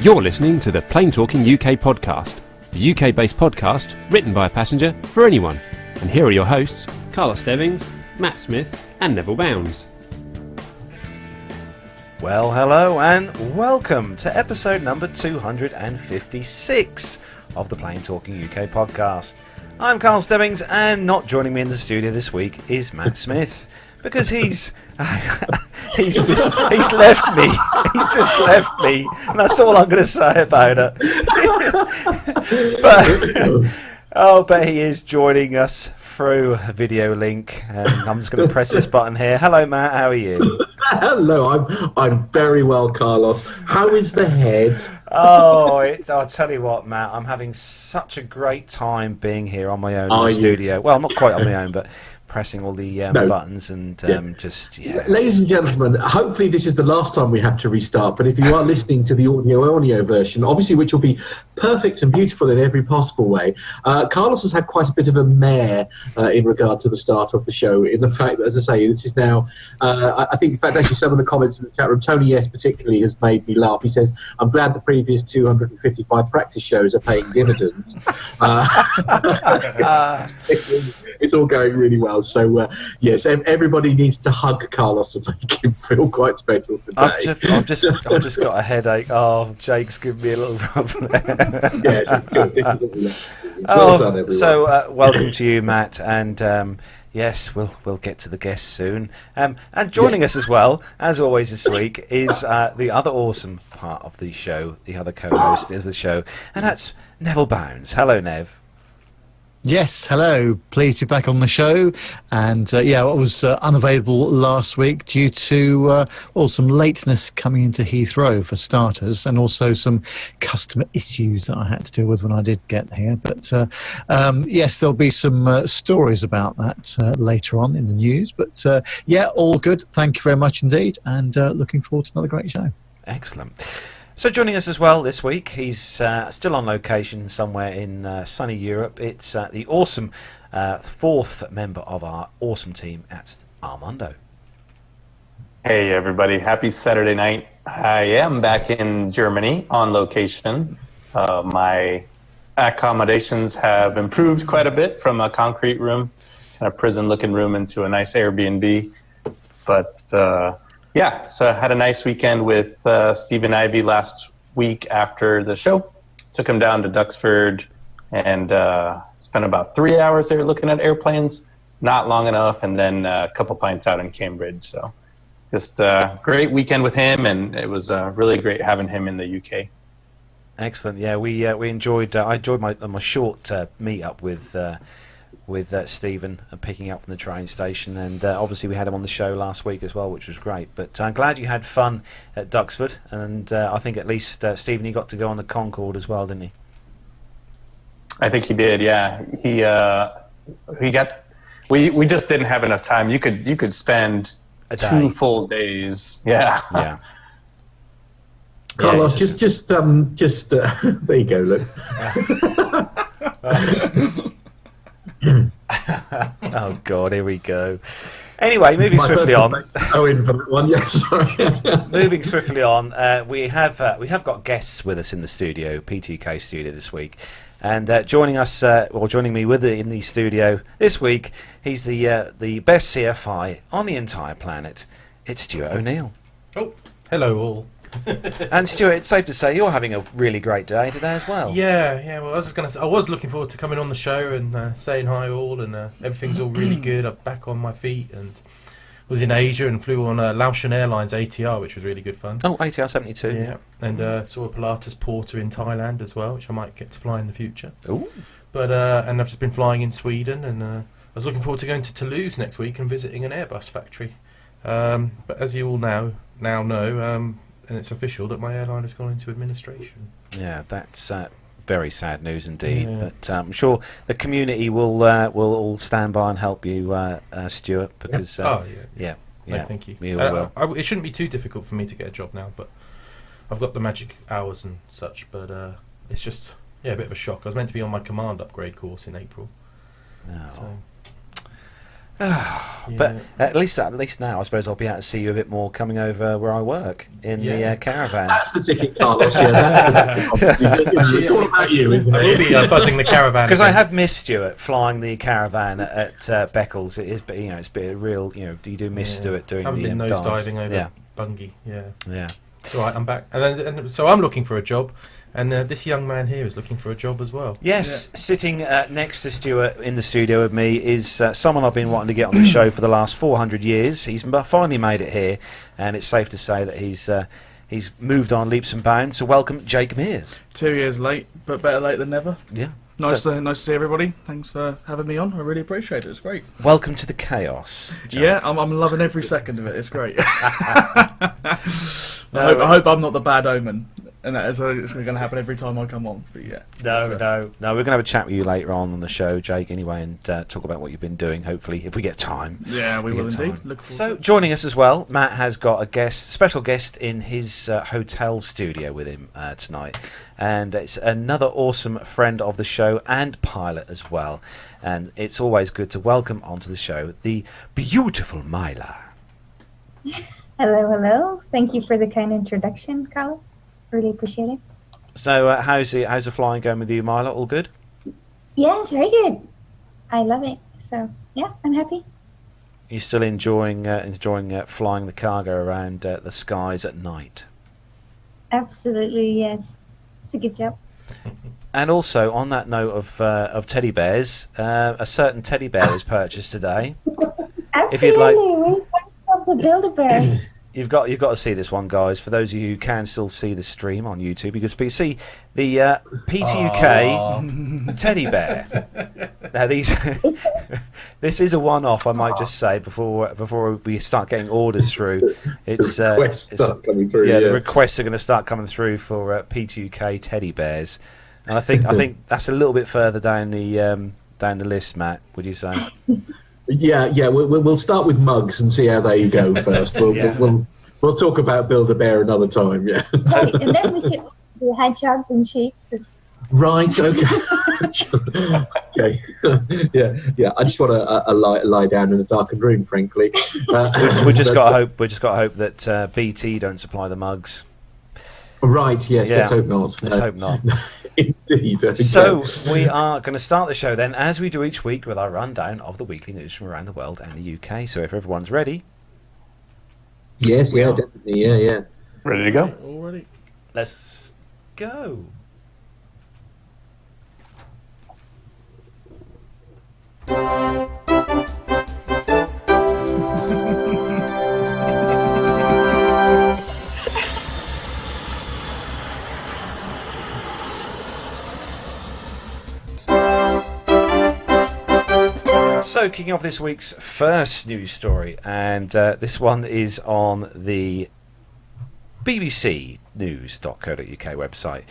You're listening to the Plane Talking UK podcast, the UK-based podcast written by a passenger for anyone. And here are your hosts, Carlos Stebbings, Matt Smith and Neville Bounds. Well, hello and welcome to episode number 256 of the Plane Talking UK podcast. I'm Carl Stebbings, and not joining me in the studio this week is Matt Smith, because he's left me. He's just left me, and that's all I'm going to say about it. but he is joining us through a video link, and I'm just going to press this button here. Hello, Matt. How are you? Hello, I'm very well, Carlos. How is the head? I'll tell you what, Matt, I'm having such a great time being here on my own in the studio. Well, not quite on my own, but pressing all the buttons and Ladies and gentlemen, hopefully this is the last time we have to restart, but if you are listening to the audio version, obviously, which will be perfect and beautiful in every possible way, Carlos has had quite a bit of a mare in regard to the start of the show, in the fact that, as I say, this is now, I think, in fact, actually some of the comments in the chat room, Tony S. particularly has made me laugh. He says, I'm glad the previous 255 practice shows are paying dividends. It's all going really well. So, yes, everybody needs to hug Carlos and make him feel quite special today. I've just got a headache. Oh, Jake's giving me a little rub there. Yes, it's good. Well done, everyone. So, welcome to you, Matt, and yes, we'll get to the guests soon. And joining us as well, as always this week, is the other awesome part of the show, the other co-host of the show, and that's Neville Bounds. Hello, Nev. Yes, hello. Pleased to be back on the show. And I was unavailable last week due to some lateness coming into Heathrow for starters, and also some customer issues that I had to deal with when I did get here. But yes, there'll be some stories about that later on in the news. But all good. Thank you very much indeed, and looking forward to another great show. Excellent. So joining us as well this week, he's still on location somewhere in sunny Europe. It's the awesome fourth member of our awesome team at Armando. Hey everybody, happy Saturday night. I am back in Germany on location. My accommodations have improved quite a bit from a concrete room and a prison-looking room into a nice Airbnb. But so I had a nice weekend with Steve and Ivy last week after the show. Took him down to Duxford and spent about 3 hours there looking at airplanes. Not long enough, and then a couple pints out in Cambridge. So just a great weekend with him, and it was really great having him in the UK. Excellent. Yeah, we enjoyed. I enjoyed my short meet up with Stephen and picking up from the train station, and obviously we had him on the show last week as well, which was great. But I'm glad you had fun at Duxford, and I think at least Stephen, you got to go on the Concorde as well, didn't he? I think he did. Yeah, he got. We just didn't have enough time. You could spend 2 full days. Yeah. Yeah. Carlos, just there you go. Look. Oh God, here we go. Anyway, moving swiftly on. Moving swiftly on, we have got guests with us in the studio, PTK studio this week, and joining me in the studio this week, he's the best CFI on the entire planet. It's Stuart O'Neill. Oh, hello all. And Stuart, it's safe to say you're having a really great day today as well. Yeah. Well, I was just going to say, I was looking forward to coming on the show and saying hi all, and everything's all really good. I'm back on my feet and was in Asia and flew on Laotian Airlines ATR, which was really good fun. Oh, ATR 72. Yeah, and saw a Pilatus Porter in Thailand as well, which I might get to fly in the future. Ooh. But and I've just been flying in Sweden, and I was looking forward to going to Toulouse next week and visiting an Airbus factory. But as you all now know. And it's official that my airline has gone into administration. Yeah, that's very sad news indeed. Yeah. But I'm sure the community will all stand by and help you, Stuart. Because No, thank you. It shouldn't be too difficult for me to get a job now, but I've got the magic hours and such. But it's just a bit of a shock. I was meant to be on my command upgrade course in April. No. So. But at least now, I suppose I'll be able to see you a bit more coming over where I work in the caravan. That's the ticket, Carlos. Yeah, that's the ticket. It's all about you, isn't I will be buzzing the caravan because I again. have missed Stuart flying the caravan at Beccles. It is, it's been a real, you do miss Stuart doing haven't the been dives. nosediving over Bungie. Yeah. It's all right, I'm back. And so I'm looking for a job, and this young man here is looking for a job as well. Yes, sitting next to Stuart in the studio with me is someone I've been wanting to get on the show for the last 400 years. He's finally made it here, and it's safe to say that he's moved on leaps and bounds. So welcome, Jake Mears. 2 years late, but better late than never. Yeah. Nice to see everybody. Thanks for having me on. I really appreciate it. It's great. Welcome to the chaos, Jake. Yeah, I'm loving every second of it. It's great. I hope I'm not the bad omen, and that is it's going to happen every time I come on. But yeah. No. We're going to have a chat with you later on the show, Jake, anyway, and talk about what you've been doing, hopefully, if we get time. Yeah, we will indeed. Look forward to it. Joining us as well, Matt has got a special guest in his hotel studio with him tonight. And it's another awesome friend of the show and pilot as well. And it's always good to welcome onto the show the beautiful Mila. Hello. Thank you for the kind introduction, Carlos. Really appreciate it. So how's the flying going with you, Mila? All good? Yeah, it's very good. I love it. So yeah, I'm happy. You still enjoying flying the cargo around the skies at night? Absolutely, yes. It's a good job. And also, on that note of teddy bears, a certain teddy bear was purchased today. Absolutely. If you'd like, we're to build a bear. You've got to see this one, guys. For those of you who can still see the stream on YouTube, you can see the PTUK teddy bear. Now this is a one-off, I might just say, before we start getting orders through. It's requests start coming through. The requests are going to start coming through for PTUK teddy bears, and I think that's a little bit further down the list, Matt. Would you say? Yeah. We'll start with mugs and see how they go first. We'll talk about Build a Bear another time. Yeah. Right, and then we could do hedgehogs and sheep. Right. Okay. Okay. Yeah. I just want to lie down in a darkened room, frankly. We just got to hope that BT don't supply the mugs. Right. Yes. Yeah. Let's hope not. Let's hope not. Indeed. Okay. So we are going to start the show then, as we do each week, with our rundown of the weekly news from around the world and the UK. So if everyone's ready. Yes. Yeah. Definitely. Yeah. Ready to go? Already. Let's go. So, kicking off this week's first news story, and this one is on the BBC News.co.uk website,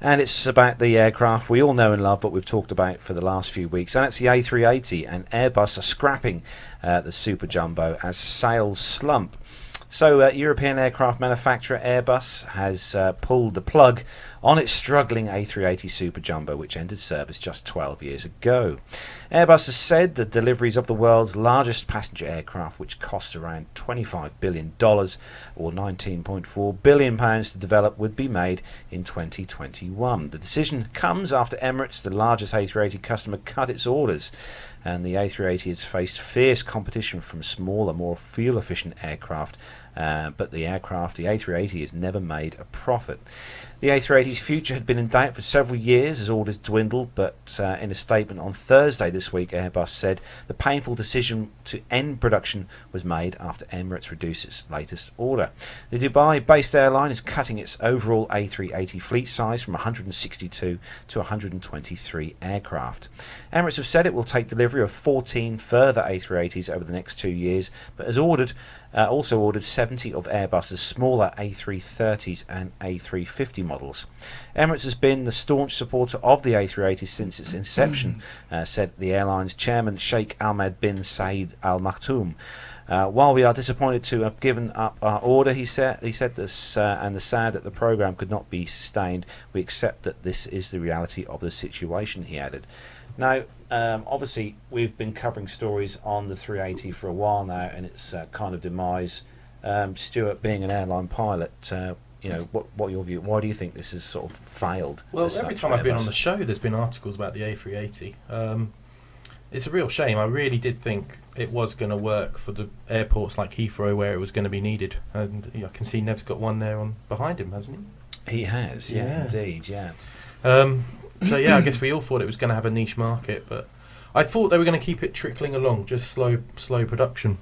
and it's about the aircraft we all know and love, but we've talked about for the last few weeks, and it's the A380, and Airbus are scrapping the Super Jumbo as sales slump. So, European aircraft manufacturer Airbus has pulled the plug on its struggling A380 Super Jumbo, which entered service just 12 years ago. Airbus has said the deliveries of the world's largest passenger aircraft, which cost around $25 billion or £19.4 billion to develop, would be made in 2021. The decision comes after Emirates, the largest A380 customer, cut its orders, and the A380 has faced fierce competition from smaller, more fuel-efficient aircraft, but the A380 has never made a profit. The A380's future had been in doubt for several years as orders dwindled, but in a statement on Thursday this week, Airbus said the painful decision to end production was made after Emirates reduced its latest order. The Dubai-based airline is cutting its overall A380 fleet size from 162 to 123 aircraft. Emirates have said it will take delivery of 14 further A380s over the next 2 years, but has also ordered 70 of Airbus's smaller A330s and A350 models. Emirates has been the staunch supporter of the A380 since its inception, said the airline's chairman Sheikh Ahmed bin Saeed Al Maktoum. While we are disappointed to have given up our order, he said this, and the sad that the program could not be sustained, we accept that this is the reality of the situation, he added. Now, obviously, we've been covering stories on the 380 for a while now, and its kind of demise. Stuart, being an airline pilot, what your view? Why do you think this has sort of failed? Well, every time I've been on the show, there's been articles about the A380. It's a real shame. I really did think it was going to work for the airports like Heathrow, where it was going to be needed. And I can see Nev's got one there on behind him, hasn't he? He has, yeah. Indeed, yeah. So yeah, I guess we all thought it was going to have a niche market, but I thought they were going to keep it trickling along, just slow production.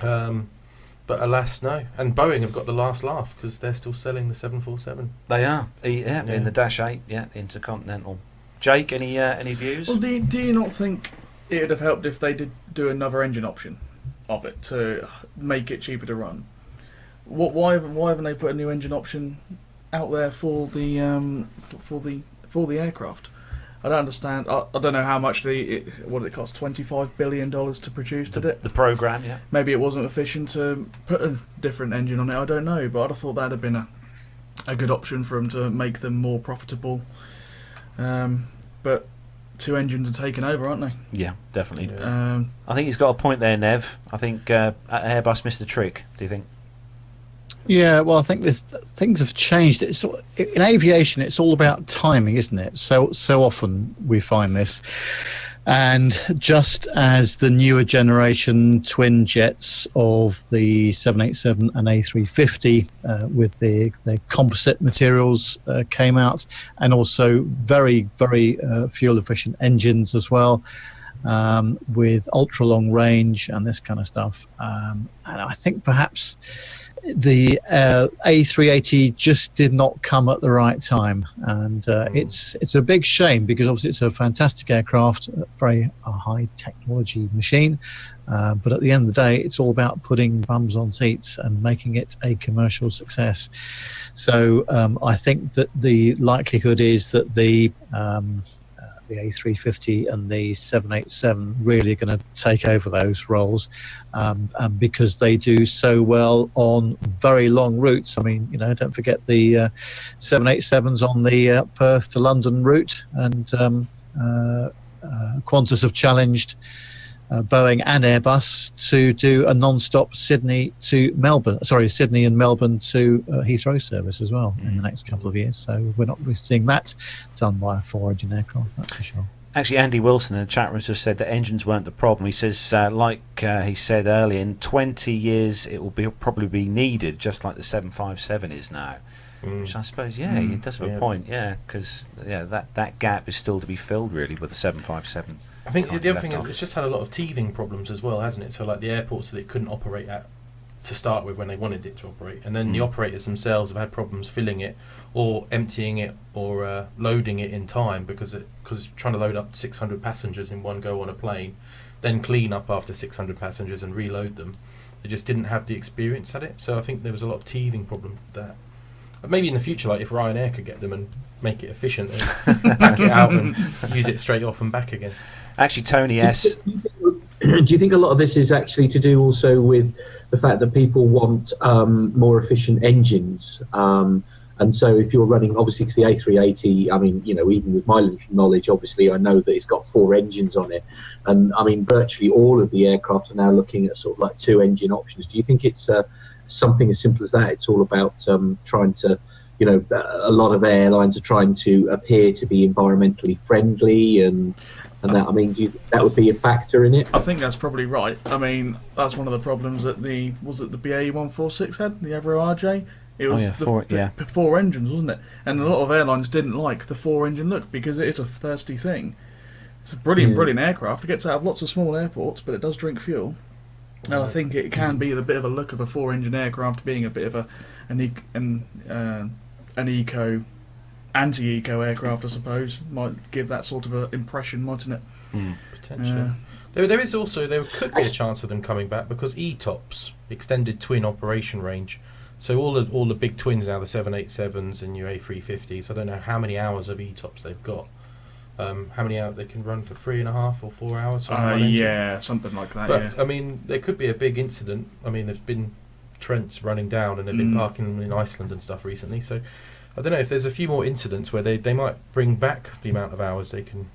But alas, no. And Boeing have got the last laugh because they're still selling the 747. They are, in the Dash 8, Intercontinental. Jake, any views? Well, do you not think it would have helped if they did do another engine option of it to make it cheaper to run? Why haven't they put a new engine option out there for the aircraft? I don't understand. I don't know how much what did it cost? $25 billion to produce, did it? The program, yeah. Maybe it wasn't efficient to put a different engine on it. I don't know, but I'd have thought that'd have been a good option for them to make them more profitable. But two engines are taking over, aren't they? Yeah, definitely. I think he's got a point there, Nev. I think Airbus missed a trick. Do you think? Yeah, well, I think things have changed. In aviation, it's all about timing, isn't it? So often we find this. And just as the newer generation twin jets of the 787 and A350 with their composite materials came out, and also very, very fuel-efficient engines as well, with ultra-long range and this kind of stuff. And I think perhaps the A380 just did not come at the right time, and it's a big shame because obviously it's a fantastic aircraft, a very high technology machine, but at the end of the day it's all about putting bums on seats and making it a commercial success. So I think that the likelihood is that the A350 and the 787 really are going to take over those roles, because they do so well on very long routes. I mean, don't forget the 787s on the Perth to London route, and Qantas have challenged Boeing and Airbus to do a non-stop Sydney and Melbourne to Heathrow service as well in the next couple of years. So we're not really seeing that done by a 4-engine aircraft, that's for sure. Actually, Andy Wilson in the chat room just said that engines weren't the problem. He says, he said earlier, in 20 years it will probably be needed, just like the 757 is now. Which I suppose, he does have a point, because that gap is still to be filled really with the 757. I think the other thing is it's just had a lot of teething problems as well, hasn't it? So like the airports that it couldn't operate at to start with when they wanted it to operate, and then the operators themselves have had problems filling it or emptying it or loading it in time because it's trying to load up 600 passengers in one go on a plane, then clean up after 600 passengers and reload them. They just didn't have the experience at it. So I think there was a lot of teething problem with that. Maybe in the future, like if Ryanair could get them and make it efficient and back it out and use it straight off and back again. Actually, Tony S. Do you think a lot of this is actually to do also with the fact that people want more efficient engines? And so if you're running, obviously, because the A380, I mean, even with my little knowledge, obviously, I know that it's got 4 engines on it. And I mean, virtually all of the aircraft are now looking at sort of like 2 engine options. Do you think it's something as simple as that? It's all about trying to, a lot of airlines are trying to appear to be environmentally friendly and that. I mean, do you think that would be a factor in it? I think that's probably right. I mean, that's one of the problems that the BAE 146 had, the Avro RJ. It was the 4 engines, wasn't it? And a lot of airlines didn't like the 4-engine look because it is a thirsty thing. It's a brilliant aircraft. It gets out of lots of small airports, but it does drink fuel. And I think it can be the bit of a look of a 4-engine aircraft being a bit of an anti-eco aircraft, I suppose. Might give that sort of an impression, mightn't it? Potentially. There could be a chance of them coming back because ETOPS, extended twin operation range. So all the big twins now, the 787s and your A350s. I don't know how many hours of ETOPS they've got. How many hours they can run for 3.5 or 4 hours? Something like that. But I mean, there could be a big incident. I mean, there's been Trents running down, and they've been parking in Iceland and stuff recently. So I don't know if there's a few more incidents where they might bring back the amount of hours they can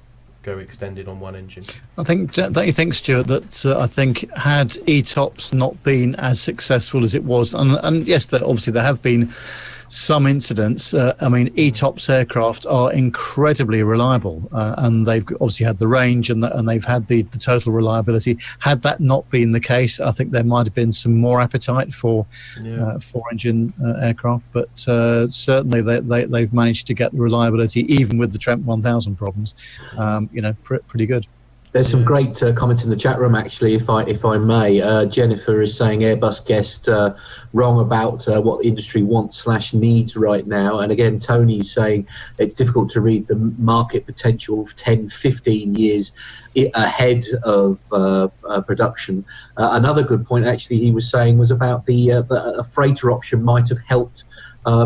go extended on one engine. I think, don't you think, Stuart, that I think had ETOPS not been as successful as it was, and yes, obviously there have been some incidents. I mean, ETOPS aircraft are incredibly reliable, and they've obviously had the range and they've had the total reliability. Had that not been the case, I think there might have been some more appetite for four-engine aircraft. But certainly they've managed to get the reliability, even with the Trent 1000 problems. Pretty good. There's some great comments in the chat room, actually, if I may. Jennifer is saying Airbus guessed wrong about what the industry wants/needs right now. And again, Tony's saying it's difficult to read the market potential of 10, 15 years ahead of production. Another good point, actually, he was saying was about a freighter option might have helped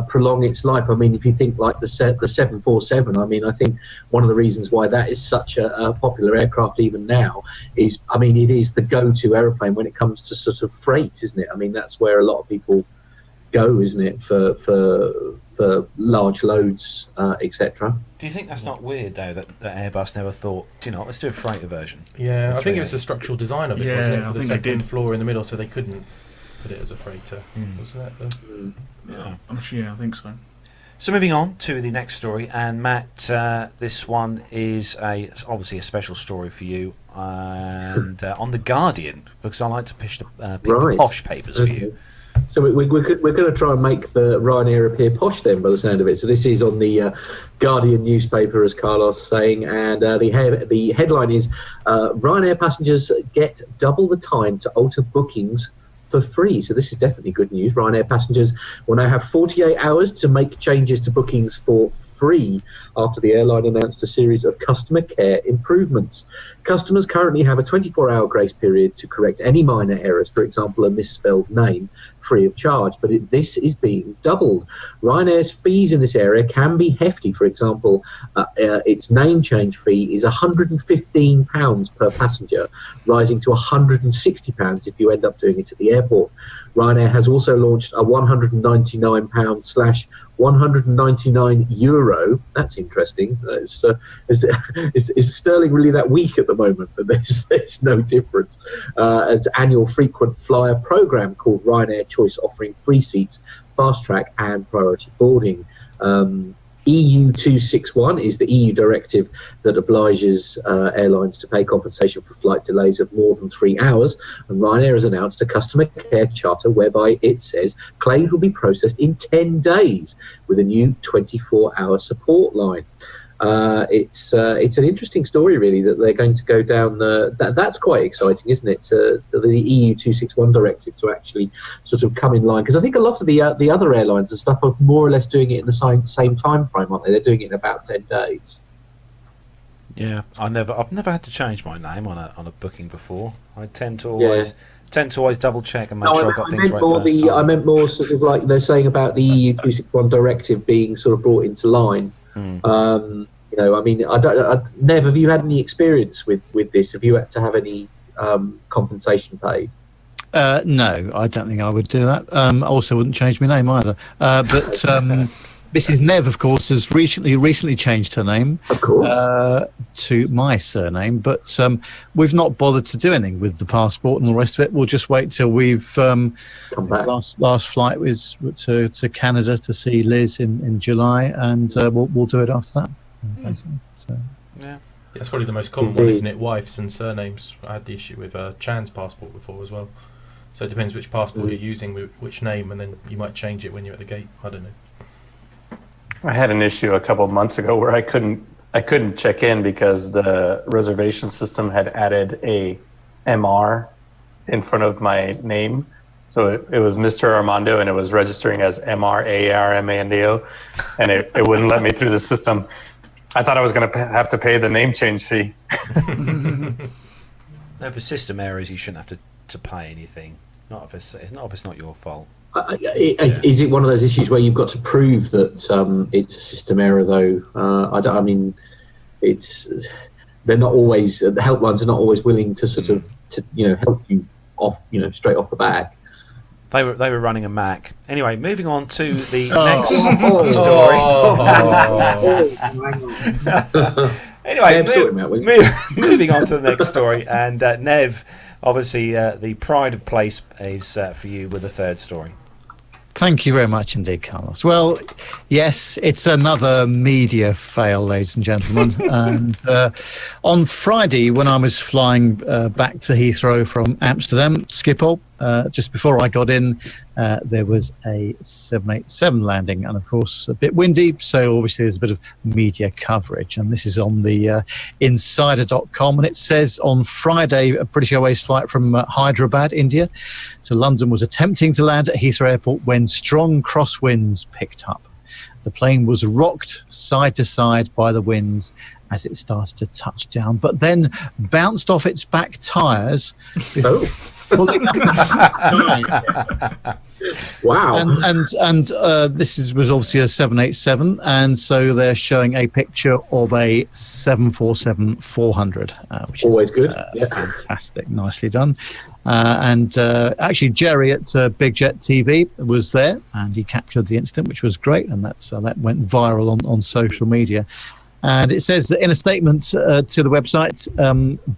prolong its life. I mean, if you think like the 747, I mean, I think one of the reasons why that is such a popular aircraft even now is, I mean, it is the go-to aeroplane when it comes to sort of freight, isn't it? I mean, that's where a lot of people go, isn't it, for large loads, etc. Do you think that's not weird, though, that Airbus never thought, let's do a freighter version? Yeah, I think it was the structural design of it, wasn't it? For the second floor in the middle, so they couldn't put it as a freighter. Wasn't that Yeah, I'm sure. I think so. So moving on to the next story, and Matt, this one is obviously a special story for you, and on the Guardian, because I like to pick the posh papers for you. So we're going to try and make the Ryanair appear posh then, by the sound of it. So this is on the Guardian newspaper, as Carlos is saying, and the headline is Ryanair passengers get double the time to alter bookings for free. So this is definitely good news. Ryanair passengers will now have 48 hours to make changes to bookings for free after the airline announced a series of customer care improvements. Customers currently have a 24-hour grace period to correct any minor errors, for example, a misspelled name, free of charge. But this is being doubled. Ryanair's fees in this area can be hefty. For example, its name change fee is £115 per passenger, rising to £160 if you end up doing it at the airport. Ryanair has also launched a €199/€199. That's interesting. Is sterling really that weak at the moment? But there's no difference. It's an annual frequent flyer program called Ryanair Choice, offering free seats, fast track, and priority boarding. EU 261 is the EU directive that obliges airlines to pay compensation for flight delays of more than 3 hours, and Ryanair has announced a customer care charter whereby it says claims will be processed in 10 days with a new 24-hour support line. It's an interesting story, really, that they're going to go down that's quite exciting, isn't it, to the EU 261 directive to actually sort of come in line, because I think a lot of the other airlines and stuff are more or less doing it in the same time frame, aren't they? They're doing it in about 10 days. Yeah, I've never had to change my name on a booking before. I tend to always double check and make sure I got things right first time. I meant more sort of like they're saying about the EU 261 directive being sort of brought into line. I mean, Nev, have you had any experience with this? Have you had to have any compensation paid? No, I don't think I would do that. I also wouldn't change my name either. But Mrs. Nev, of course, has recently changed her name, of course, to my surname. But we've not bothered to do anything with the passport and the rest of it. We'll just wait till we've come back. Last flight was to Canada to see Liz in July, and we'll do it after that. So. Yeah, that's probably the most common one, isn't it? Wives and surnames. I had the issue with Chan's passport before as well. So it depends which passport you're using, with which name, and then you might change it when you're at the gate. I don't know. I had an issue a couple of months ago where I couldn't check in because the reservation system had added a MR in front of my name. So it was Mr. Armando, and it was registering as MRARMANDO, and it wouldn't let me through the system. I thought I was going to have to pay the name change fee. No, for system errors, you shouldn't have to pay anything. Not if it's not your fault. Is it one of those issues where you've got to prove that it's a system error, though? They're not always, the helplines are not always willing to sort of help you off, straight off the bat. They were running a Mac. Anyway, moving on to the next story. Anyway, Nev, moving on to the next story, and Nev, obviously, the pride of place is for you with the third story. Thank you very much indeed, Carlos. Well, yes, it's another media fail, ladies and gentlemen. And on Friday, when I was flying back to Heathrow from Amsterdam, Schiphol, just before I got in, there was a 787 landing, and of course a bit windy, so obviously there's a bit of media coverage. And this is on the insider.com, and it says on Friday a British Airways flight from Hyderabad, India, to London was attempting to land at Heathrow Airport when strong crosswinds picked up. The plane was rocked side to side by the winds as it started to touch down, but then bounced off its back tyres. Wow. And this was obviously a 787, and so they're showing a picture of a 747-400, which always is good. Fantastic, nicely done. And actually, Jerry at Big Jet TV was there, and he captured the incident, which was great, and that went viral on social media. And it says in a statement to the website,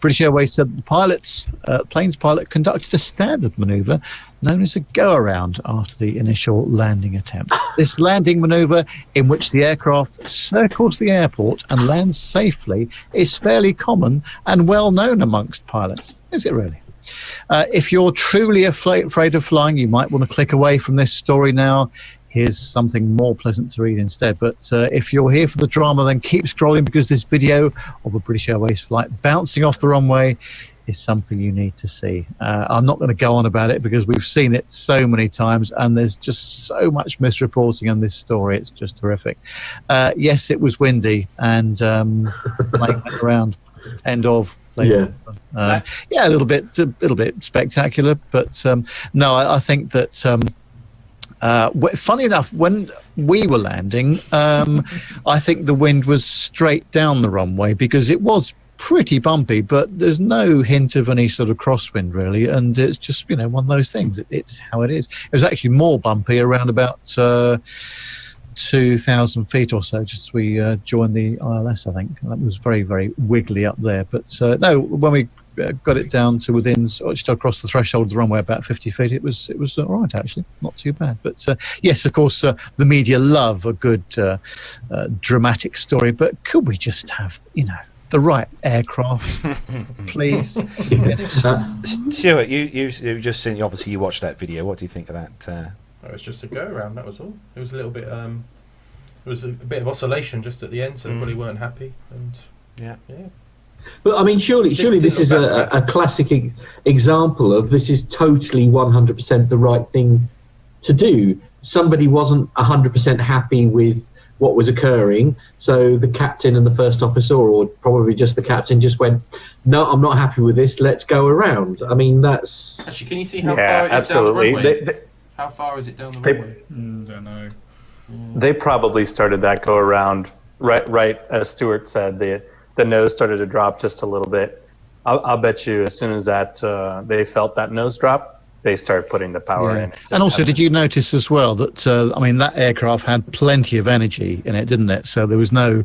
British Airways said the plane's pilot conducted a standard manoeuvre known as a go-around after the initial landing attempt. This landing manoeuvre, in which the aircraft circles the airport and lands safely, is fairly common and well known amongst pilots. Is it really? If you're truly afraid of flying, you might want to click away from this story now. Here's something more pleasant to read instead. But if you're here for the drama, then keep scrolling, because this video of a British Airways flight bouncing off the runway is something you need to see. I'm not going to go on about it because we've seen it so many times, and there's just so much misreporting on this story. It's just horrific. Yes, it was windy, and plane went around. End of. Yeah. A little bit spectacular, but no, I think that. Funny enough, when we were landing, I think the wind was straight down the runway because it was pretty bumpy, but there's no hint of any sort of crosswind really, and it's just one of those things. It's how it is. It was actually more bumpy around about 2,000 feet or so, just as we joined the ILS. I think that was very, very wiggly up there. But no, when we got it down to within just across the threshold of the runway about 50 feet, it was all right, actually, not too bad. But yes, of course, the media love a good dramatic story, but could we just have the right aircraft, please? Stuart, you just seen, obviously you watched that video. What do you think of that? It was just a go around, that was all. It was a little bit it was a bit of oscillation just at the end, so everybody weren't happy, and yeah. But I mean, surely this is a classic example of this is totally 100% the right thing to do. Somebody wasn't 100% happy with what was occurring, so the captain and the first officer, or probably just the captain, just went, "No, I'm not happy with this. Let's go around." I mean, that's actually. Can you see how far it is down the runway? How far is it down the runway? Don't know. They probably started that go around right as Stuart said. The nose started to drop just a little bit. I'll bet you as soon as that they felt that nose drop, they started putting the power in. And also, did you notice as well that that aircraft had plenty of energy in it, didn't it? So there was no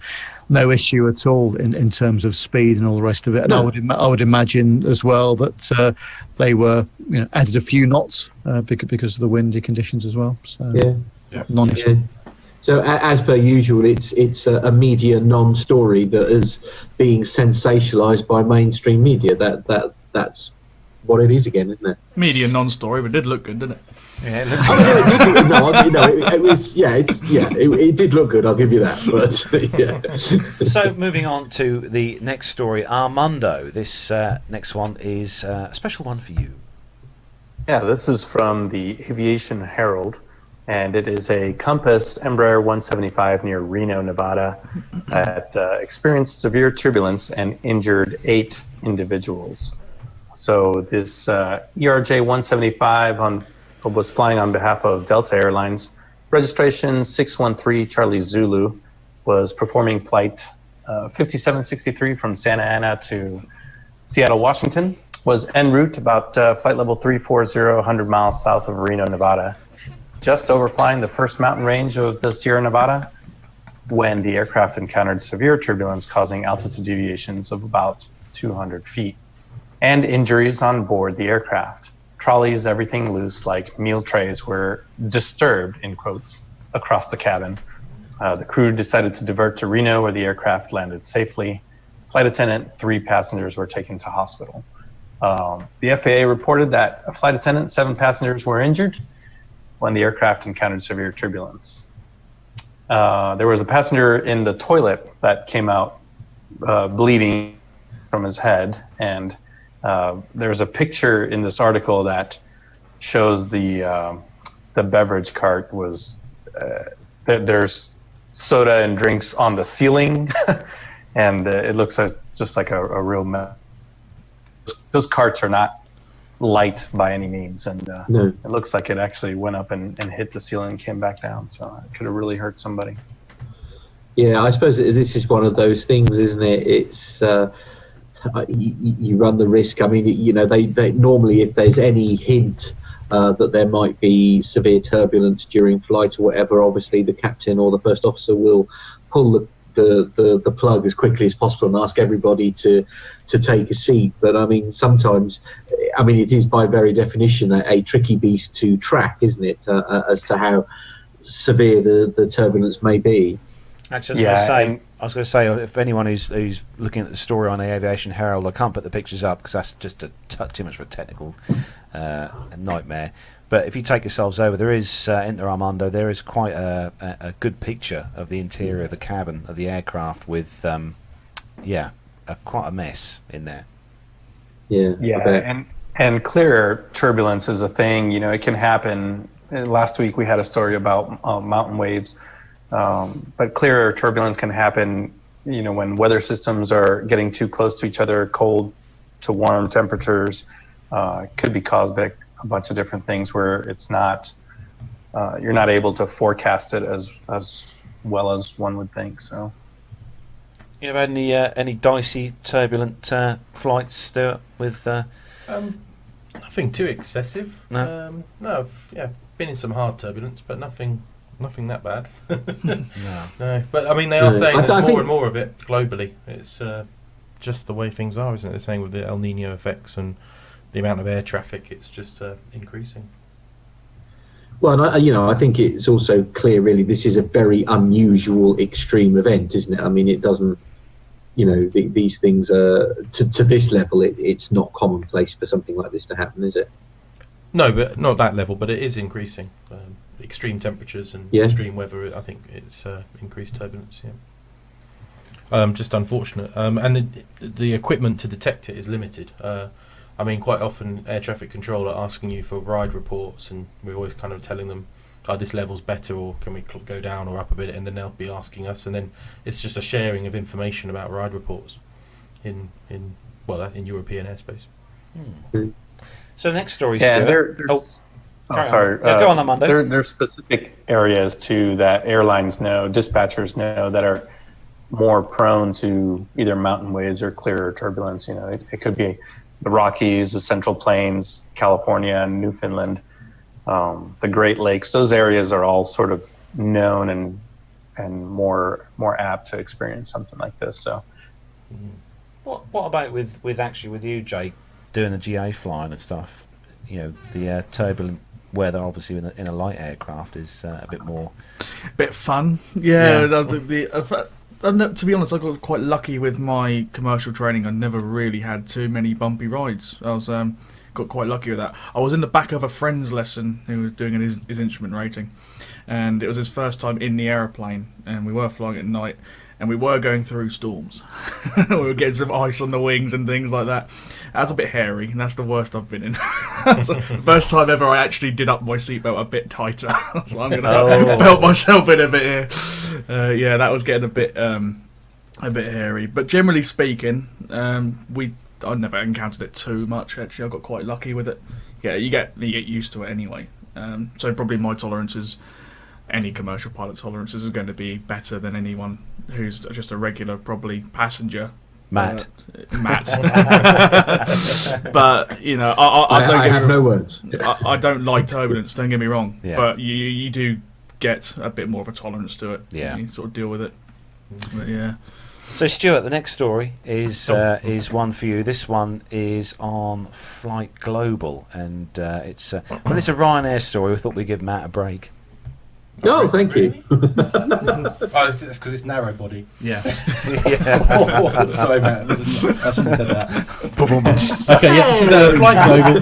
issue at all in terms of speed and all the rest of it. And I would imagine as well that they were added a few knots because of the windy conditions as well. So non-issue. Yeah. So as per usual, it's a media non-story that is being sensationalised by mainstream media. That's what it is again, isn't it? Media non-story, but it did look good, didn't it? Yeah, it did look good. I'll give you that. But yeah. So moving on to the next story, Armando. This next one is a special one for you. Yeah, this is from the Aviation Herald. And it is a Compass Embraer 175 near Reno, Nevada, that experienced severe turbulence and injured 8 individuals. So this ERJ 175 was flying on behalf of Delta Airlines. Registration 613 Charlie Zulu, was performing flight 5763 from Santa Ana to Seattle, Washington. Was en route about flight level 340, 100 miles south of Reno, Nevada. Just overflying the first mountain range of the Sierra Nevada, when the aircraft encountered severe turbulence causing altitude deviations of about 200 feet and injuries on board the aircraft. Trolleys, everything loose, like meal trays, were disturbed, in quotes, across the cabin. The crew decided to divert to Reno, where the aircraft landed safely. Flight attendant, 3 passengers were taken to hospital. The FAA reported that a flight attendant, 7 passengers were injured when the aircraft encountered severe turbulence. There was a passenger in the toilet that came out bleeding from his head, and there's a picture in this article that shows the beverage cart was there's soda and drinks on the ceiling, and it looks just like a real mess. Those carts are not light by any means, and No. it looks like it actually went up and hit the ceiling and came back down, so it could have really hurt somebody. Yeah, I suppose this is one of those things, isn't it? It's you run the risk. I mean, they normally, if there's any hint that there might be severe turbulence during flight or whatever, obviously the captain or the first officer will pull the plug as quickly as possible and ask everybody to take a seat. But I mean, sometimes, it is by very definition a tricky beast to track, isn't it, as to how severe the turbulence may be. Actually, I was going to say, if anyone who's looking at the story on the Aviation Herald, I can't put the pictures up because that's just too much of a technical nightmare. But if you take yourselves over, there is, enter Armando, there is quite a good picture of the interior of the cabin of the aircraft with, quite a mess in there. Yeah, and clear air turbulence is a thing. It can happen. Last week we had a story about mountain waves. But clear air turbulence can happen, when weather systems are getting too close to each other, cold to warm temperatures. It could be caused by a bunch of different things where it's not, you're not able to forecast it as well as one would think. So, you have any dicey, turbulent flights, Stuart? With nothing too excessive. No. No. Been in some hard turbulence, but nothing that bad. No. But I mean, they are saying there's more and more of it globally. It's just the way things are, isn't it? They're saying with the El Nino effects and the amount of air traffic, it's just increasing. Well, I think it's also clear, really, this is a very unusual extreme event, isn't it? I mean, it doesn't, these things are, to this level, it's not commonplace for something like this to happen, is it? No, but not that level, but it is increasing. Extreme temperatures and extreme weather, I think it's increased turbulence, just unfortunate. And the equipment to detect it is limited. Quite often air traffic control are asking you for ride reports, and we're always kind of telling them, this level's better, or can we go down or up a bit, and then they'll be asking us, and then it's just a sharing of information about ride reports in European airspace. So next story, Stuart. Go on, Armando. There's specific areas too that airlines know, dispatchers know, that are more prone to either mountain waves or clear turbulence. It could be the Rockies, the Central Plains, California, and Newfoundland, the Great Lakes. Those areas are all sort of known and more apt to experience something like this. So, what about with you, Jake, doing the GA flying and stuff? The turbulent weather, obviously, in a light aircraft is a bit fun. Yeah. To be honest, I got quite lucky with my commercial training. I never really had too many bumpy rides. I was got quite lucky with that. I was in the back of a friend's lesson who was doing his instrument rating, and it was his first time in the aeroplane, and we were flying at night, and we were going through storms. We were getting some ice on the wings and things like that. That's a bit hairy, and that's the worst I've been in. That's the first time ever I actually did up my seatbelt a bit tighter. So I'm going to belt myself in a bit here. That was getting a bit hairy. But generally speaking, I never encountered it too much, actually. I got quite lucky with it. Yeah, you get used to it anyway. So probably my tolerances, any commercial pilot tolerances, is going to be better than anyone who's just a regular, probably passenger. Matt. But I don't have no words. I don't like turbulence. Don't get me wrong. Yeah. But you do get a bit more of a tolerance to it. Yeah. You sort of deal with it. But yeah. So Stuart, the next story is one for you. This one is on Flight Global, and it's a Ryanair story. We thought we'd give Matt a break. Oh, thank you. That's because it's narrow body. Yeah. Yeah. Sorry, Matt. I shouldn't have said that. Okay, yeah, this is Flight Global.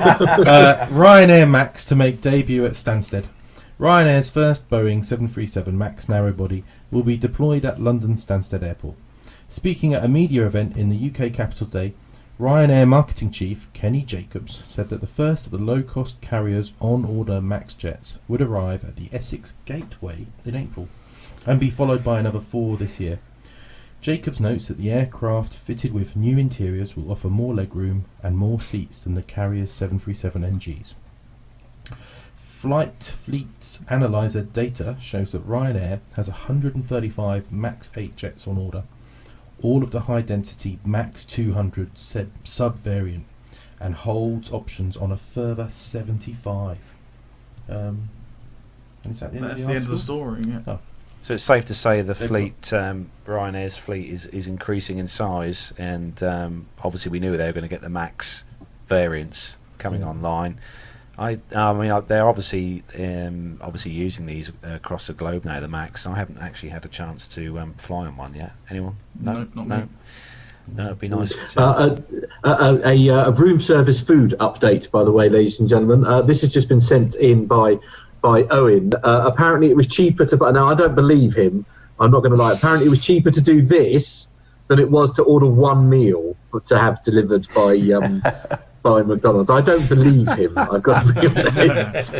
Ryanair Max to make debut at Stansted. Ryanair's first Boeing 737 Max narrow body will be deployed at London Stansted Airport. Speaking at a media event in the UK Capital Day, Ryanair marketing chief Kenny Jacobs said that the first of the low-cost carriers on-order Max jets would arrive at the Essex Gateway in April and be followed by another 4 this year. Jacobs notes that the aircraft fitted with new interiors will offer more legroom and more seats than the carrier's 737 NGs. Flight Fleet's analyzer data shows that Ryanair has 135 MAX 8 jets on order, all of the high-density MAX 200 sub-variant, and holds options on a further 75. And is that the end That's of the the end of the story, yeah. Oh. So it's safe to say the fleet, Ryanair's fleet, is increasing in size, and obviously we knew they were going to get the Max variants coming online. I mean, they're obviously using these across the globe now. The Max. I haven't actually had a chance to fly on one yet. Anyone? No, not me. No, it'd be nice. A room service food update, by the way, ladies and gentlemen. This has just been sent in by Owen. Apparently, it was cheaper to. Now, I don't believe him. I'm not going to lie. Apparently, it was cheaper to do this than it was to order one meal to have delivered by McDonald's. I don't believe him. I've got to be honest.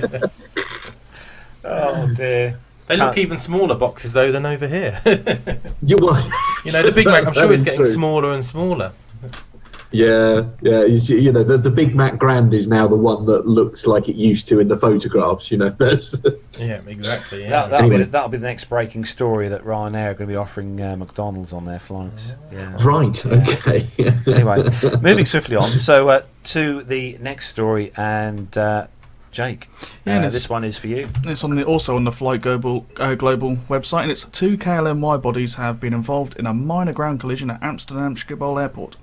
Oh dear. They look even smaller boxes though than over here. You know, the Big Mac. I'm sure it's getting smaller and smaller. Yeah. You know, the Big Mac Grand is now the one that looks like it used to in the photographs. You know, that's. Yeah, exactly. Yeah. That'll be the next breaking story, that Ryanair are going to be offering McDonald's on their flights. Yeah. Right. Yeah. Okay. Anyway, moving swiftly on. So to the next story, and Jake, this one is for you. It's also on the Flight Global website, and it's 2 KLM wide-bodies have been involved in a minor ground collision at Amsterdam Schiphol Airport.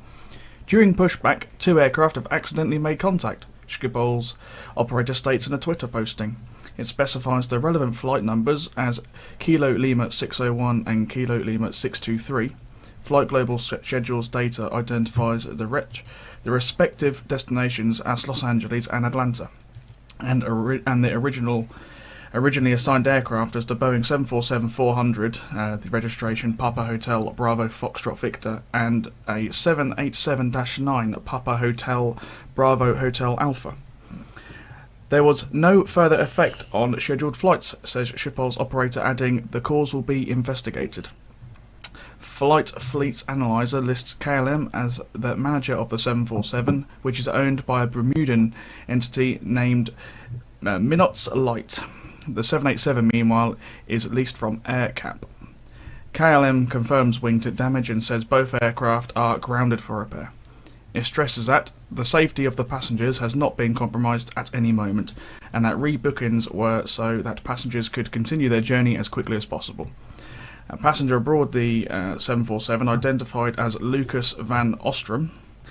During pushback, 2 aircraft have accidentally made contact, Schiphol's operator states in a Twitter posting. It specifies the relevant flight numbers as Kilo Lima 601 and Kilo Lima 623. Flight Global schedules data identifies the respective destinations as Los Angeles and Atlanta, and the originally assigned aircraft as the Boeing 747-400, the registration Papa Hotel Bravo Foxtrot Victor, and a 787-9 Papa Hotel Bravo Hotel Alpha. There was no further effect on scheduled flights, says Schiphol's operator, adding, the cause will be investigated. Flight Fleet's analyzer lists KLM as the manager of the 747, which is owned by a Bermudan entity named Minots Light. The 787, meanwhile, is leased from AirCap. KLM confirms wingtip damage and says both aircraft are grounded for repair. It stresses that the safety of the passengers has not been compromised at any moment, and that rebookings were so that passengers could continue their journey as quickly as possible. A passenger aboard the 747, identified as Lucas van Ostrom,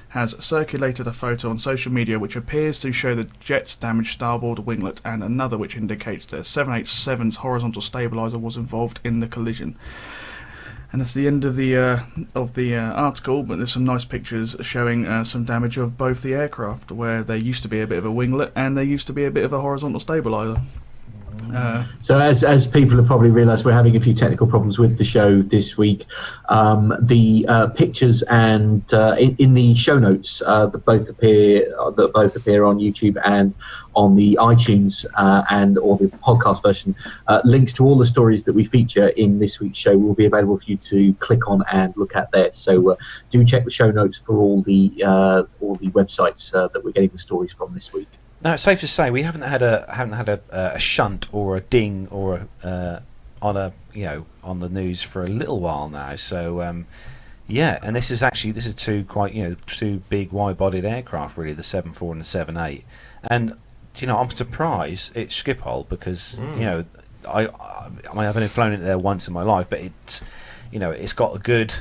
has circulated a photo on social media which appears to show the jet's damaged starboard winglet, and another which indicates that 787's horizontal stabilizer was involved in the collision. And that's the end of the article, but there's some nice pictures showing some damage of both the aircraft, where there used to be a bit of a winglet and there used to be a bit of a horizontal stabilizer. So as people have probably realised, we're having a few technical problems with the show this week. The pictures and in the show notes that both appear on YouTube and on the iTunes or the podcast version, links to all the stories that we feature in this week's show will be available for you to click on and look at there. So do check the show notes for all the websites that we're getting the stories from this week. Now, it's safe to say we haven't had a shunt or a ding or on the news for a little while now. So and this is two big wide-bodied aircraft, really, the 74 and the 78. And I'm surprised it's Schiphol because I've only flown it there once in my life, but it's got a good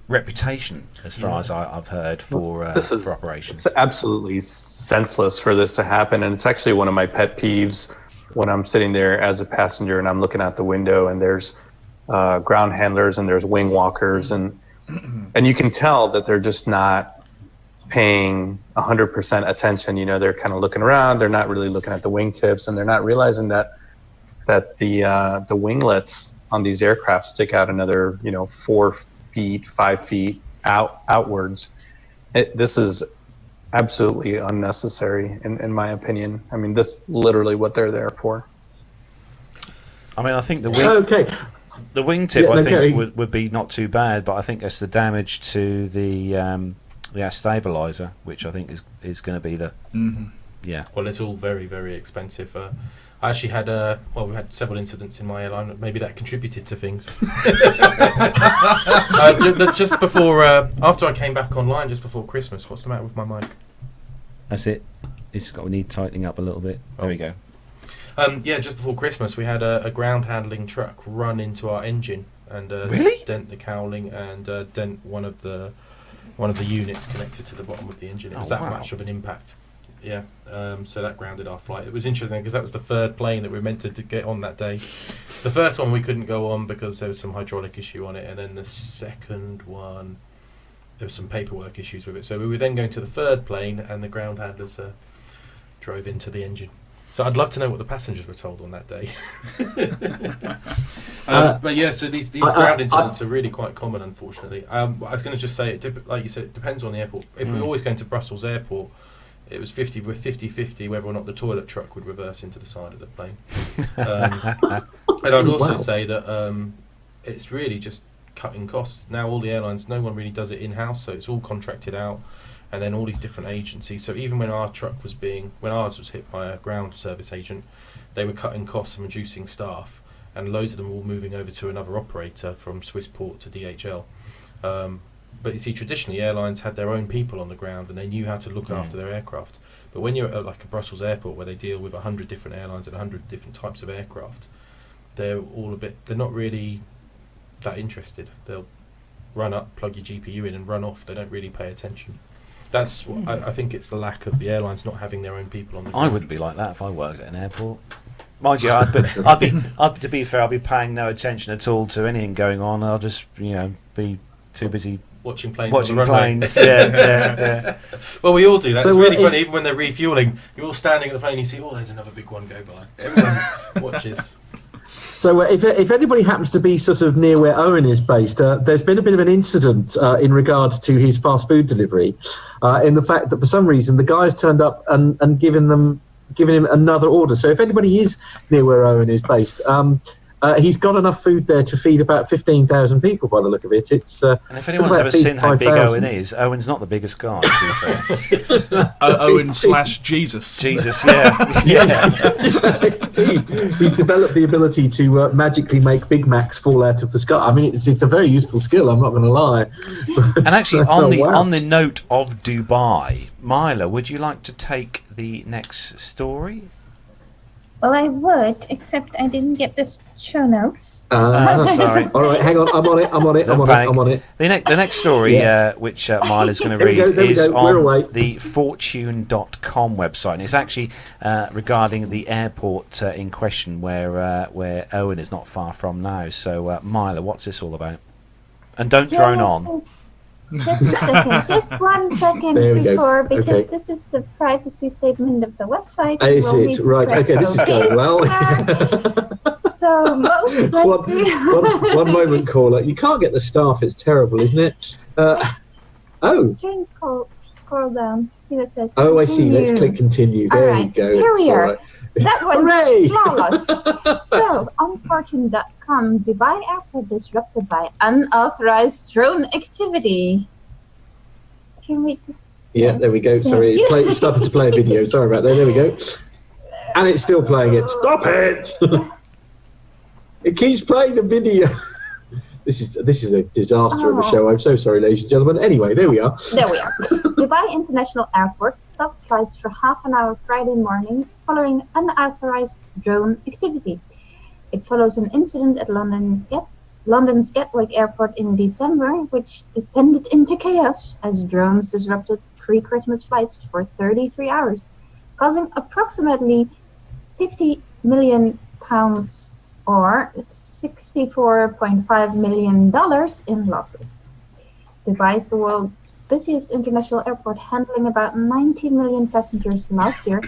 reputation as far as I've heard for operations. It's absolutely senseless for this to happen, and it's actually one of my pet peeves when I'm sitting there as a passenger and I'm looking out the window and there's ground handlers and there's wing walkers and you can tell that they're just not paying 100% attention. They're kind of looking around, they're not really looking at the wingtips, and they're not realizing that the winglets on these aircraft stick out another 4 feet, 5 feet outwards. This is absolutely unnecessary in my opinion. I mean, that's literally what they're there for. I mean, I think the wingtip would be not too bad, but I think it's the damage to the stabilizer, which I think is going to be the Well, it's all very, very expensive. I actually had we had several incidents in my airline. Maybe that contributed to things. Just before, after I came back online, just before Christmas. What's the matter with my mic? That's it. We need tightening up a little bit. There we go. Just before Christmas, we had a ground handling truck run into our engine and dent the cowling and dent one of the units connected to the bottom of the engine. It was that much of an impact. Yeah, so that grounded our flight. It was interesting because that was the third plane that we were meant to get on that day. The first one we couldn't go on because there was some hydraulic issue on it, and then the second one, there was some paperwork issues with it. So we were then going to the third plane, and the ground handlers drove into the engine. So I'd love to know what the passengers were told on that day. But yeah, so these ground incidents are really quite common, unfortunately. I was going to just say, like you said, it depends on the airport. If we're always going to Brussels Airport, it was 50-50 whether or not the toilet truck would reverse into the side of the plane. And I'd also say that it's really just cutting costs. Now all the airlines, no one really does it in-house, so it's all contracted out, and then all these different agencies. So even when ours was hit by a ground service agent, they were cutting costs and reducing staff, and loads of them were all moving over to another operator from Swissport to DHL. But you see, traditionally airlines had their own people on the ground and they knew how to look after their aircraft. But when you're at like a Brussels airport where they deal with 100 different airlines and 100 different types of aircraft, they're not really that interested. They'll run up, plug your GPU in and run off. They don't really pay attention. That's what I think it's the lack of the airlines not having their own people on the ground. I wouldn't be like that if I worked at an airport. Mind you, to be fair, I'd be paying no attention at all to anything going on. I'll just, be too busy watching planes. Yeah. Well, we all do that. So it's really funny. Even when they're refueling, you're all standing at the plane. You see, there's another big one go by. Everyone watches. So if anybody happens to be sort of near where Owen is based, there's been a bit of an incident in regard to his fast food delivery, in the fact that for some reason the guys turned up and given him another order. So if anybody is near where Owen is based, he's got enough food there to feed about 15,000 people by the look of it. And if anyone's ever seen how big Owen is, Owen's not the biggest guy, to be fair. Owen/Jesus. Jesus, yeah. He's developed the ability to magically make Big Macs fall out of the sky. I mean, it's a very useful skill, I'm not going to lie. And actually, on the note of Dubai, Mila, would you like to take the next story? Well, I would, except I didn't get this show notes. Sorry. All right, hang on. I'm on it. The next story, which Mila's going to read, is on the Fortune.com website. And it's actually regarding the airport in question where Owen is not far from now. So, Mila, what's this all about? And don't drone on. Just a second, just 1 second before, because this is the privacy statement of the website. Is it? Right, okay, this is going well. So, most likely... one moment, caller. You can't get the staff, it's terrible, isn't it? Jane, scroll down, see what it says. Oh, I see, let's click continue. There we go. Here we are. Right. That was flawless. So, on Fortune.com, Dubai airport disrupted by unauthorized drone activity. Can we just... Yeah, there we go. Sorry, it started to play a video. Sorry about that. There we go. And it's still playing it. Stop it! It keeps playing the video. This is a disaster of a show. I'm so sorry, ladies and gentlemen. Anyway, there we are. Dubai International Airport stopped flights for half an hour Friday morning following unauthorized drone activity. It follows an incident at London's Gatwick Airport in December, which descended into chaos as drones disrupted pre-Christmas flights for 33 hours, causing approximately £50 million or $64.5 million in losses. Dubai is the world's busiest international airport, handling about 90 million passengers last year,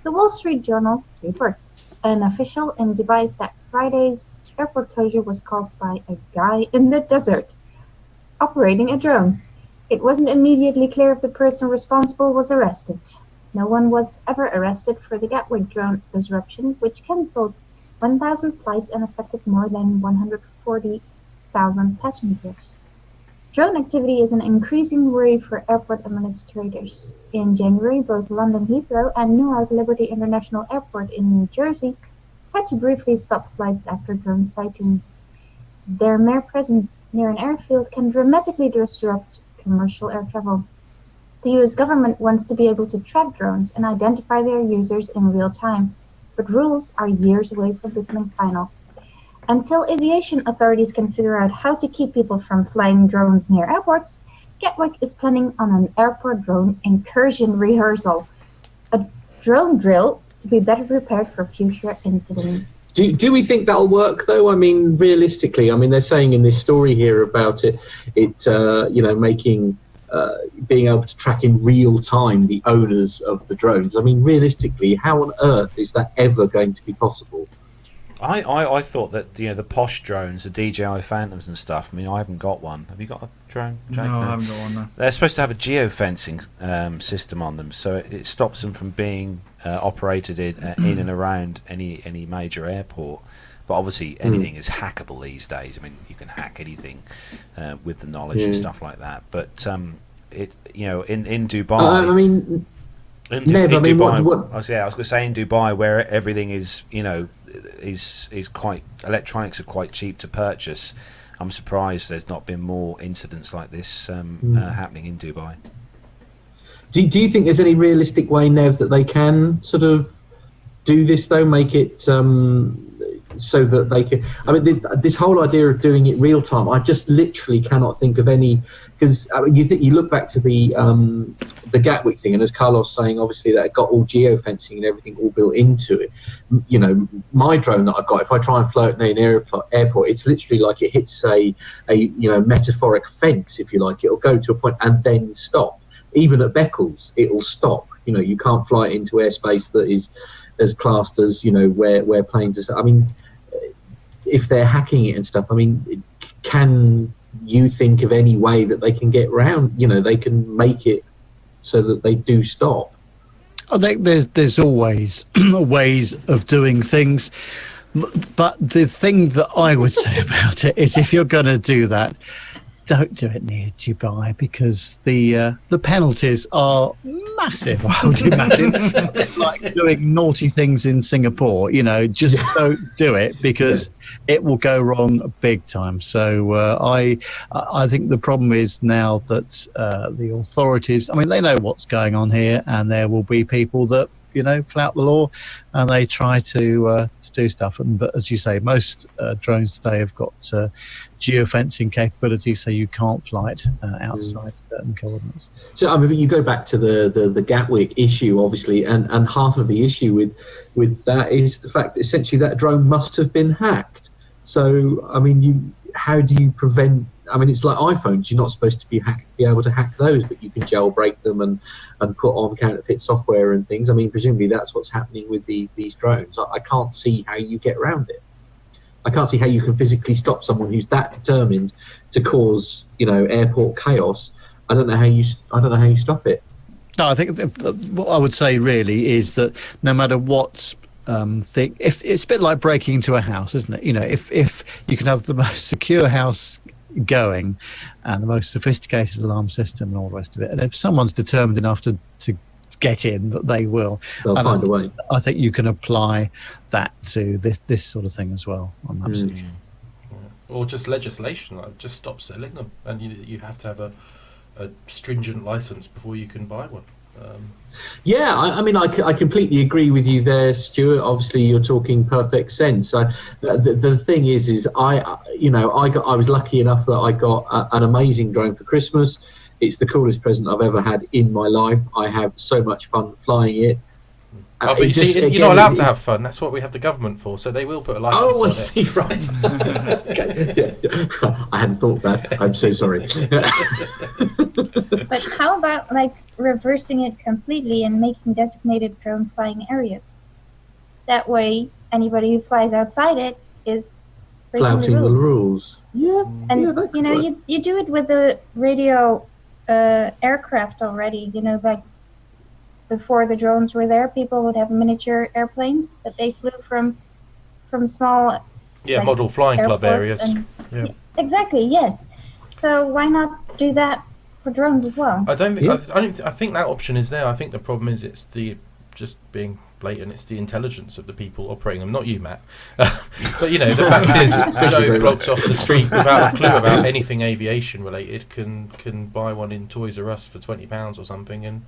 the Wall Street Journal reports. An official in Dubai said Friday's airport closure was caused by a guy in the desert operating a drone. It wasn't immediately clear if the person responsible was arrested. No one was ever arrested for the Gatwick drone disruption, which cancelled 1,000 flights and affected more than 140,000 passengers. Drone activity is an increasing worry for airport administrators. In January, both London Heathrow and Newark Liberty International Airport in New Jersey had to briefly stop flights after drone sightings. Their mere presence near an airfield can dramatically disrupt commercial air travel. The US government wants to be able to track drones and identify their users in real time, but rules are years away from becoming final. Until aviation authorities can figure out how to keep people from flying drones near airports, Gatwick is planning on an airport drone incursion rehearsal, a drone drill to be better prepared for future incidents. Do we think that'll work, though? I mean, realistically, I mean, they're saying in this story here about making being able to track in real time the owners of the drones. I mean, realistically, how on earth is that ever going to be possible? I thought that the posh drones, the DJI Phantoms and stuff. I mean, I haven't got one. Have you got a drone, Jake? No, I haven't got one. No. They're supposed to have a geofencing system on them, so it stops them from being operated in and around any major airport. But obviously, anything is hackable these days. I mean, you can hack anything with the knowledge and stuff like that. But in Dubai, I mean, in Nev, I mean, Dubai, what? I was going to say in Dubai, where everything is is quite, electronics are quite cheap to purchase. I'm surprised there's not been more incidents like this happening in Dubai. Do you think there's any realistic way, Nev, that they can sort of do this, though, make it so that they can... I mean, this whole idea of doing it real time, I just literally cannot think of any... Because you look back to the Gatwick thing, and as Carlos saying, obviously, that it got all geofencing and everything all built into it. You know, my drone that I've got, if I try and float near an airport, it's literally like it hits a metaphoric fence, if you like. It'll go to a point and then stop. Even at Beccles, it'll stop. You know, you can't fly it into airspace that is as classed as, where planes are. I mean, if they're hacking it and stuff, I mean, can you think of any way that they can get around, they can make it so that they do stop? I think there's always ways of doing things. But the thing that I would say about it is, if you're going to do that, don't do it near Dubai, because the penalties are massive. I would imagine. It's like doing naughty things in Singapore. Just don't do it, because it will go wrong big time. So I think the problem is now that the authorities, I mean, they know what's going on here, and there will be people that flout the law, and they try to do stuff. But as you say, most drones today have got geofencing capability, so you can't fly it outside certain coordinates. So I mean, you go back to the Gatwick issue, obviously, and half of the issue with that is the fact that essentially that drone must have been hacked. So I mean, how do you prevent? I mean, it's like iPhones. You're not supposed to be able to hack those, but you can jailbreak them and put on counterfeit software and things. I mean, presumably that's what's happening with these drones. I can't see how you get around it. I can't see how you can physically stop someone who's that determined to cause, airport chaos. I don't know how you stop it. No, I think what I would say really is that no matter what thing, if it's a bit like breaking into a house, isn't it? If you can have the most secure house going and the most sophisticated alarm system and all the rest of it, and if someone's determined enough to get in, that they'll find a way. I think you can apply that to this sort of thing as well. Absolutely. Or just legislation, like just stop selling them, and you have to have a stringent license before you can buy one. Yeah, I mean, I completely agree with you there, Stuart. Obviously, you're talking perfect sense. The thing is I was lucky enough that I got an amazing drone for Christmas. It's the coolest present I've ever had in my life. I have so much fun flying it. But you see, you're not allowed to have fun. That's what we have the government for. So they will put a license on it. Oh, I see. Right. Okay. Yeah. I hadn't thought that. I'm so sorry. But how about reversing it completely and making designated drone flying areas? That way, anybody who flies outside it is flouting the rules. Yeah. And you do it with the radio aircraft already. Before the drones were there, people would have miniature airplanes that they flew from small model flying club areas. Exactly, yes. So why not do that for drones as well? I think that option is there. I think the problem is it's just being blatant. It's the intelligence of the people operating them, not you, Matt. But the fact is, Joe blocks off the street without a clue about anything aviation related can buy one in Toys R Us for £20 or something and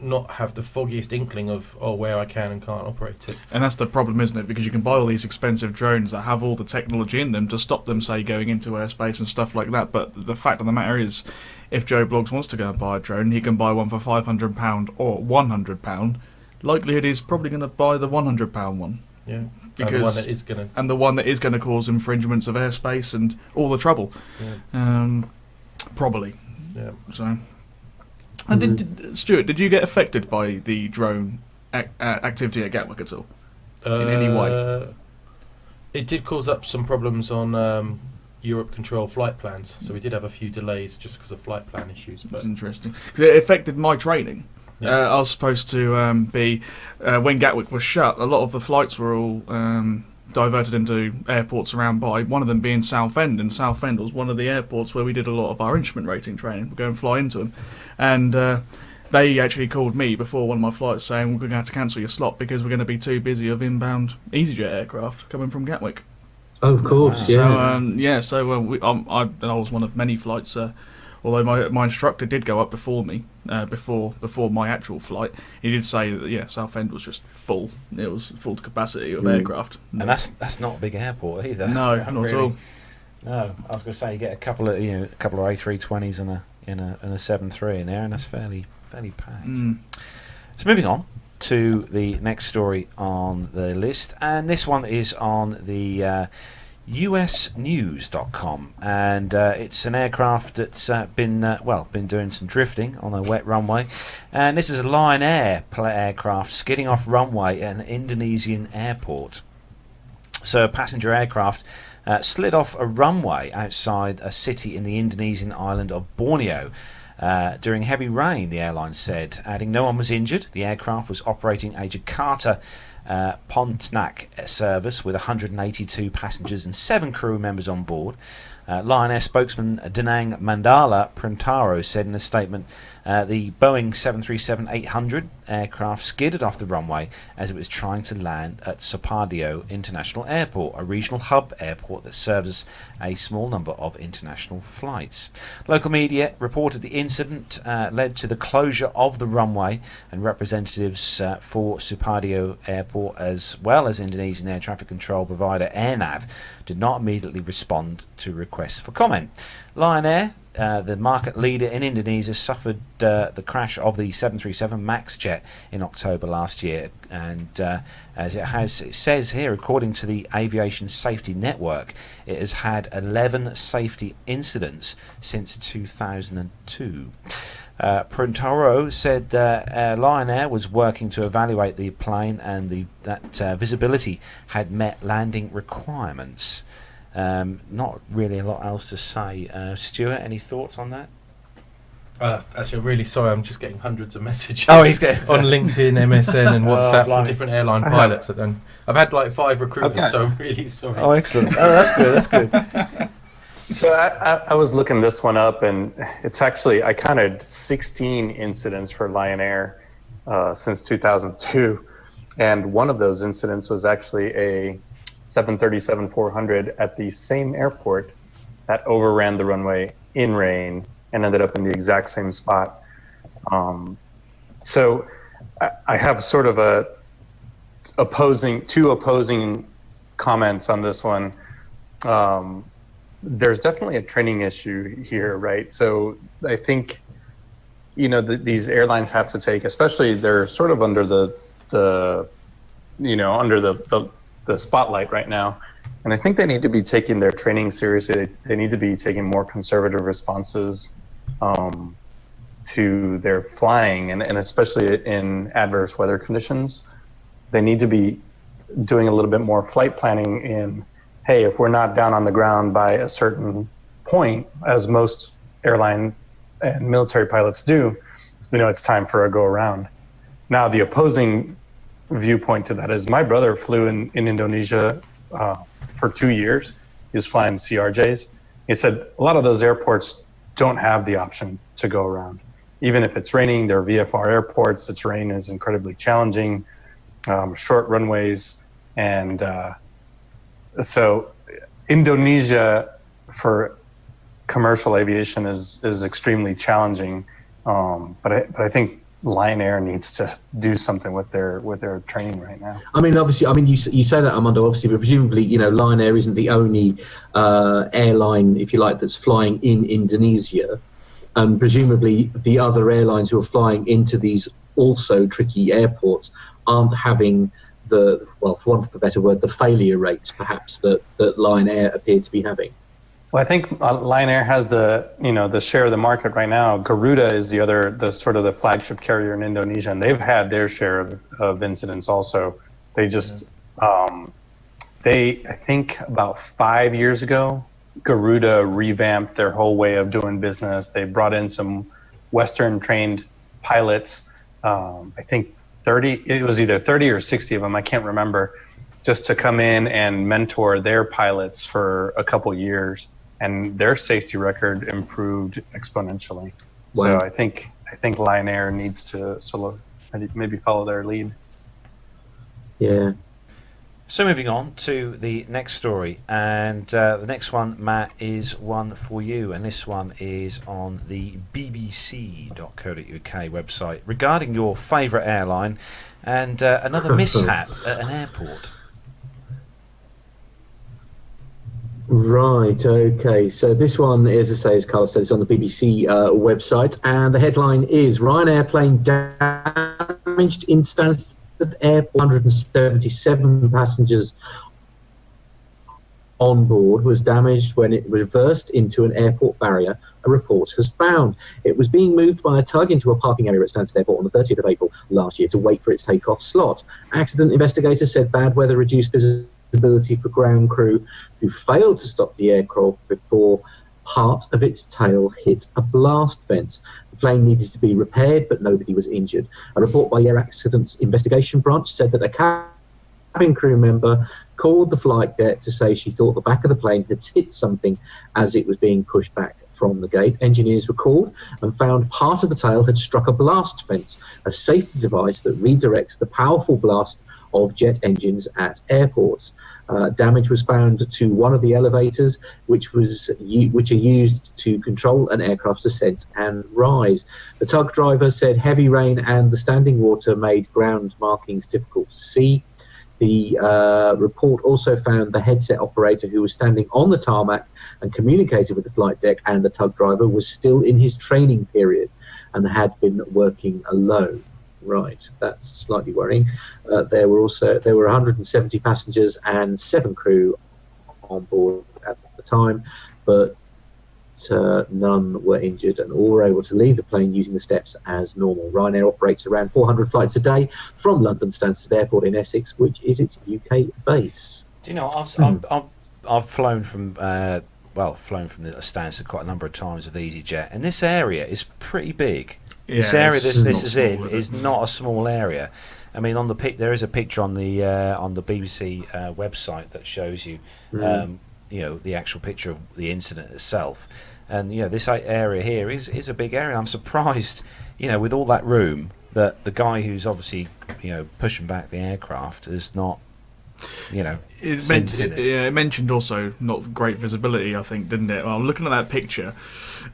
not have the foggiest inkling of where I can and can't operate it. And that's the problem, isn't it? Because you can buy all these expensive drones that have all the technology in them to stop them, say, going into airspace and stuff like that. But the fact of the matter is, if Joe Bloggs wants to go and buy a drone, he can buy one for £500 or £100. Likelihood is probably going to buy the £100 one. Yeah, because and the one that is going to cause infringements of airspace and all the trouble. Yeah. Probably. Yeah. So. And Stuart, did you get affected by the drone activity at Gatwick at all? In any way? It did cause up some problems on Europe Control flight plans, so we did have a few delays just because of flight plan issues. But that's interesting, because it affected my training. Yeah. I was supposed to be, when Gatwick was shut, a lot of the flights were all diverted into airports around by, one of them being Southend, and Southend was one of the airports where we did a lot of our instrument rating training. We'd go and fly into them, and they actually called me before one of my flights saying we're going to have to cancel your slot because we're going to be too busy of inbound EasyJet aircraft coming from Gatwick. Oh, of course, yeah. So I was one of many flights. Although my instructor did go up before me, before my actual flight, he did say that Southend was just full. It was full to capacity of aircraft. And that's not a big airport either. No, not really. At all. No, I was going to say you get a couple of A320s and a 737 in there, and that's fairly packed. So moving on to the next story on the list, and this one is on the usnews.com, and it's an aircraft that's been doing some drifting on a wet runway, and this is a Lion Air aircraft skidding off runway at an Indonesian airport. So a passenger aircraft slid off a runway outside a city in the Indonesian island of Borneo during heavy rain, the airline said, adding no one was injured. The aircraft was operating a Jakarta Pontianak service with 182 passengers and 7 crew members on board. Lion Air spokesman Danang Mandala Prantaro said in a statement, the Boeing 737-800 aircraft skidded off the runway as it was trying to land at Supadio International Airport, a regional hub airport that serves a small number of international flights. Local media reported the incident led to the closure of the runway, and representatives for Supadio Airport as well as Indonesian air traffic control provider AirNav did not immediately respond to requests for comment. Lion Air, the market leader in Indonesia, suffered the crash of the 737 MAX jet in October last year, and as it says here, according to the Aviation Safety Network, it has had 11 safety incidents since 2002. Prantoro said Lion Air was working to evaluate the plane and that visibility had met landing requirements. Not really a lot else to say. Stuart, any thoughts on that? Actually, I'm really sorry. I'm just getting hundreds of messages on LinkedIn, MSN, and WhatsApp from different airline pilots. I've had like 5 recruiters, so I'm really sorry. Oh, excellent. Oh, that's good. That's good. So I was looking this one up, and it's actually, I counted 16 incidents for Lion Air since 2002, and one of those incidents was actually a 737-400 at the same airport that overran the runway in rain and ended up in the exact same spot. So I have sort of two opposing comments on this one. There's definitely a training issue here, right? So I think, these airlines have to take, especially they're sort of under the spotlight right now. And I think they need to be taking their training seriously. They need to be taking more conservative responses to their flying, and especially in adverse weather conditions. They need to be doing a little bit more flight planning in, hey, if we're not down on the ground by a certain point, as most airline and military pilots do, it's time for a go around. Now, the opposing viewpoint to that is my brother flew in Indonesia for 2 years. He was flying CRJs. He said a lot of those airports don't have the option to go around. Even if it's raining, they're VFR airports. The terrain is incredibly challenging, short runways. And so Indonesia for commercial aviation is extremely challenging. But I think Lion Air needs to do something with their training right now. I mean, obviously, you say that, Armando, obviously, but presumably, Lion Air isn't the only airline, if you like, that's flying in Indonesia. And presumably the other airlines who are flying into these also tricky airports aren't having for want of a better word, the failure rates, perhaps, that Lion Air appear to be having. Well, I think Lion Air has the share of the market right now. Garuda is the flagship carrier in Indonesia, and they've had their share of incidents also. They just, I think about 5 years ago, Garuda revamped their whole way of doing business. They brought in some Western trained pilots. I think it was either 30 or 60 of them, I can't remember, just to come in and mentor their pilots for a couple years. And their safety record improved exponentially. Wow. So I think Lion Air needs to sort of maybe follow their lead. Yeah. So moving on to the next story, and the next one, Matt, is one for you, and this one is on the bbc.co.uk website regarding your favourite airline and another mishap at an airport. Right, okay. So this one, as I say, as Carl said, is on the BBC website, and the headline is Ryanair airplane damaged in Stansted Airport, 177 passengers on board was damaged when it reversed into an airport barrier, a report has found. It was being moved by a tug into a parking area at Stansted Airport on the 30th of April last year to wait for its takeoff slot. Accident investigators said bad weather reduced visibility for ground crew who failed to stop the aircraft before part of its tail hit a blast fence. The plane needed to be repaired, but nobody was injured. A report by Air Accidents Investigation Branch said that a cabin crew member called the flight deck to say she thought the back of the plane had hit something as it was being pushed back from the gate. Engineers were called and found part of the tail had struck a blast fence, a safety device that redirects the powerful blast of jet engines at airports. Damage was found to one of the elevators, which are used to control an aircraft's ascent and rise. The tug driver said heavy rain and the standing water made ground markings difficult to see. The report also found the headset operator who was standing on the tarmac and communicated with the flight deck and the tug driver was still in his training period and had been working alone. Right, that's slightly worrying. There were 170 passengers and 7 crew on board at the time, but none were injured and all were able to leave the plane using the steps as normal. Ryanair operates around 400 flights a day from London Stansted Airport in Essex, which is its UK base. Do you know, I've flown from the Stansted quite a number of times with EasyJet, and this area is pretty big. Yeah, this area this is in is not a small area. I mean, there is a picture on the BBC website that shows you, the actual picture of the incident itself, and this area here is a big area. I'm surprised, with all that room, that the guy who's obviously pushing back the aircraft is not. It mentioned also not great visibility, I think, didn't it? Well, looking at that picture,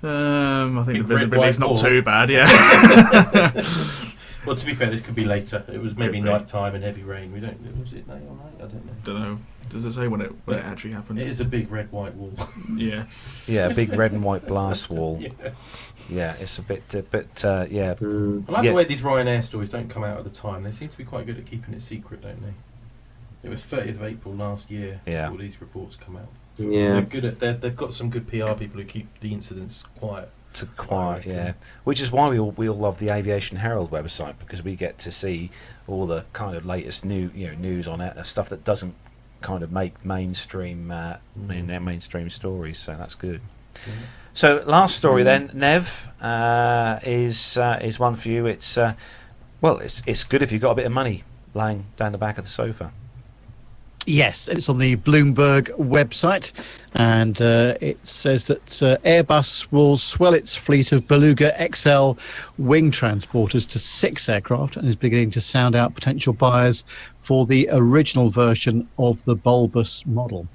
I think the visibility is not too bad. Yeah. Well, to be fair, this could be later. It was maybe night time and heavy rain. We don't. Was it night or night? I don't know. Don't know. Does it say when it actually happened? It is a big red white wall. Yeah. Yeah, a big red and white blast wall. Yeah. Yeah, it's a bit, yeah. I like the way these Ryanair stories don't come out at the time. They seem to be quite good at keeping it secret, don't they? It was 30th of April last year before these reports come out. Yeah. They're good at. They've got some good PR people who keep the incidents quiet. Yeah. Which is why we all love the Aviation Herald website, because we get to see all the kind of latest news on it, stuff that doesn't kind of make mainstream mainstream stories. So that's good. Yeah. So last story then, Nev, is one for you. It's it's good if you've got a bit of money lying down the back of the sofa. Yes, it's on the Bloomberg website, and it says that Airbus will swell its fleet of Beluga XL wing transporters to 6 aircraft and is beginning to sound out potential buyers for the original version of the bulbous model.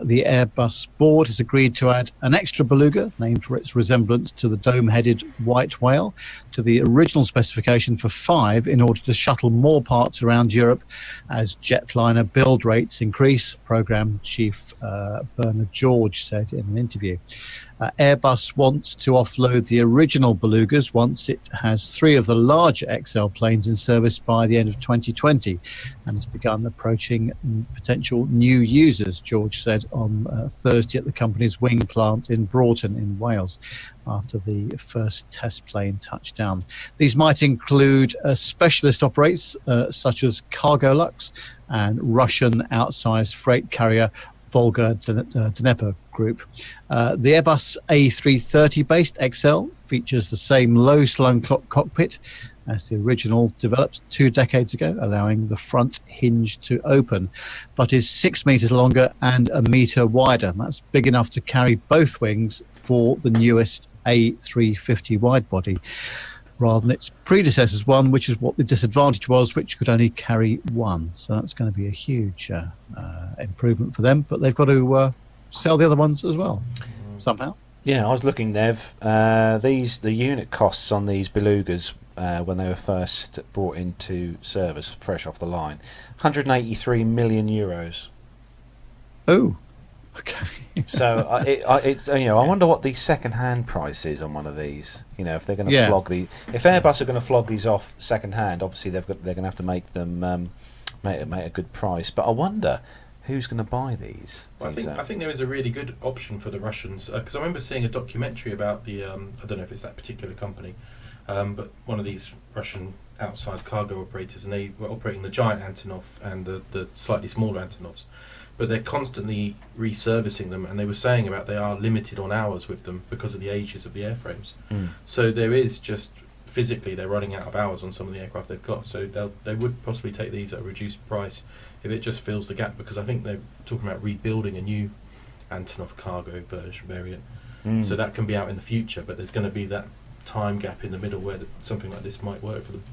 The Airbus board has agreed to add an extra Beluga, named for its resemblance to the dome-headed white whale, to the original specification for 5 in order to shuttle more parts around Europe as jetliner build rates increase, Programme Chief Bernard George said in an interview. Airbus wants to offload the original Belugas once it has 3 of the larger XL planes in service by the end of 2020 and has begun approaching potential new users, George said on Thursday at the company's wing plant in Broughton in Wales after the first test plane touched down. These might include specialist operators such as Cargolux and Russian outsized freight carrier Volga Dnepr Group. The Airbus A330-based XL features the same low-slung cockpit as the original, developed 2 decades ago, allowing the front hinge to open, but is 6 meters longer and 1 meter wider. That's big enough to carry both wings for the newest A350 widebody, rather than its predecessor's one, which is what the disadvantage was, which could only carry 1. So that's going to be a huge improvement for them, but they've got to sell the other ones as well, somehow. Yeah, I was looking, Nev. The unit costs on these Belugas when they were first brought into service, fresh off the line, 183 million euros. Oh, okay. So it's I wonder what the second-hand price is on one of these. If they're going to flog if Airbus are going to flog these off second-hand, obviously they're going to have to make them make a good price. But I wonder who's going to buy these. Well, I think there is a really good option for the Russians, because I remember seeing a documentary about the I don't know if it's that particular company, but one of these Russian outsized cargo operators, and they were operating the giant Antonov and the slightly smaller Antonovs. But they're constantly reservicing them, and they were saying about they are limited on hours with them because of the ages of the airframes. So there is just physically they're running out of hours on some of the aircraft they've got. So they would possibly take these at a reduced price if it just fills the gap, because I think they're talking about rebuilding a new Antonov cargo variant. So that can be out in the future, but there's going to be that time gap in the middle where something like this might work for them.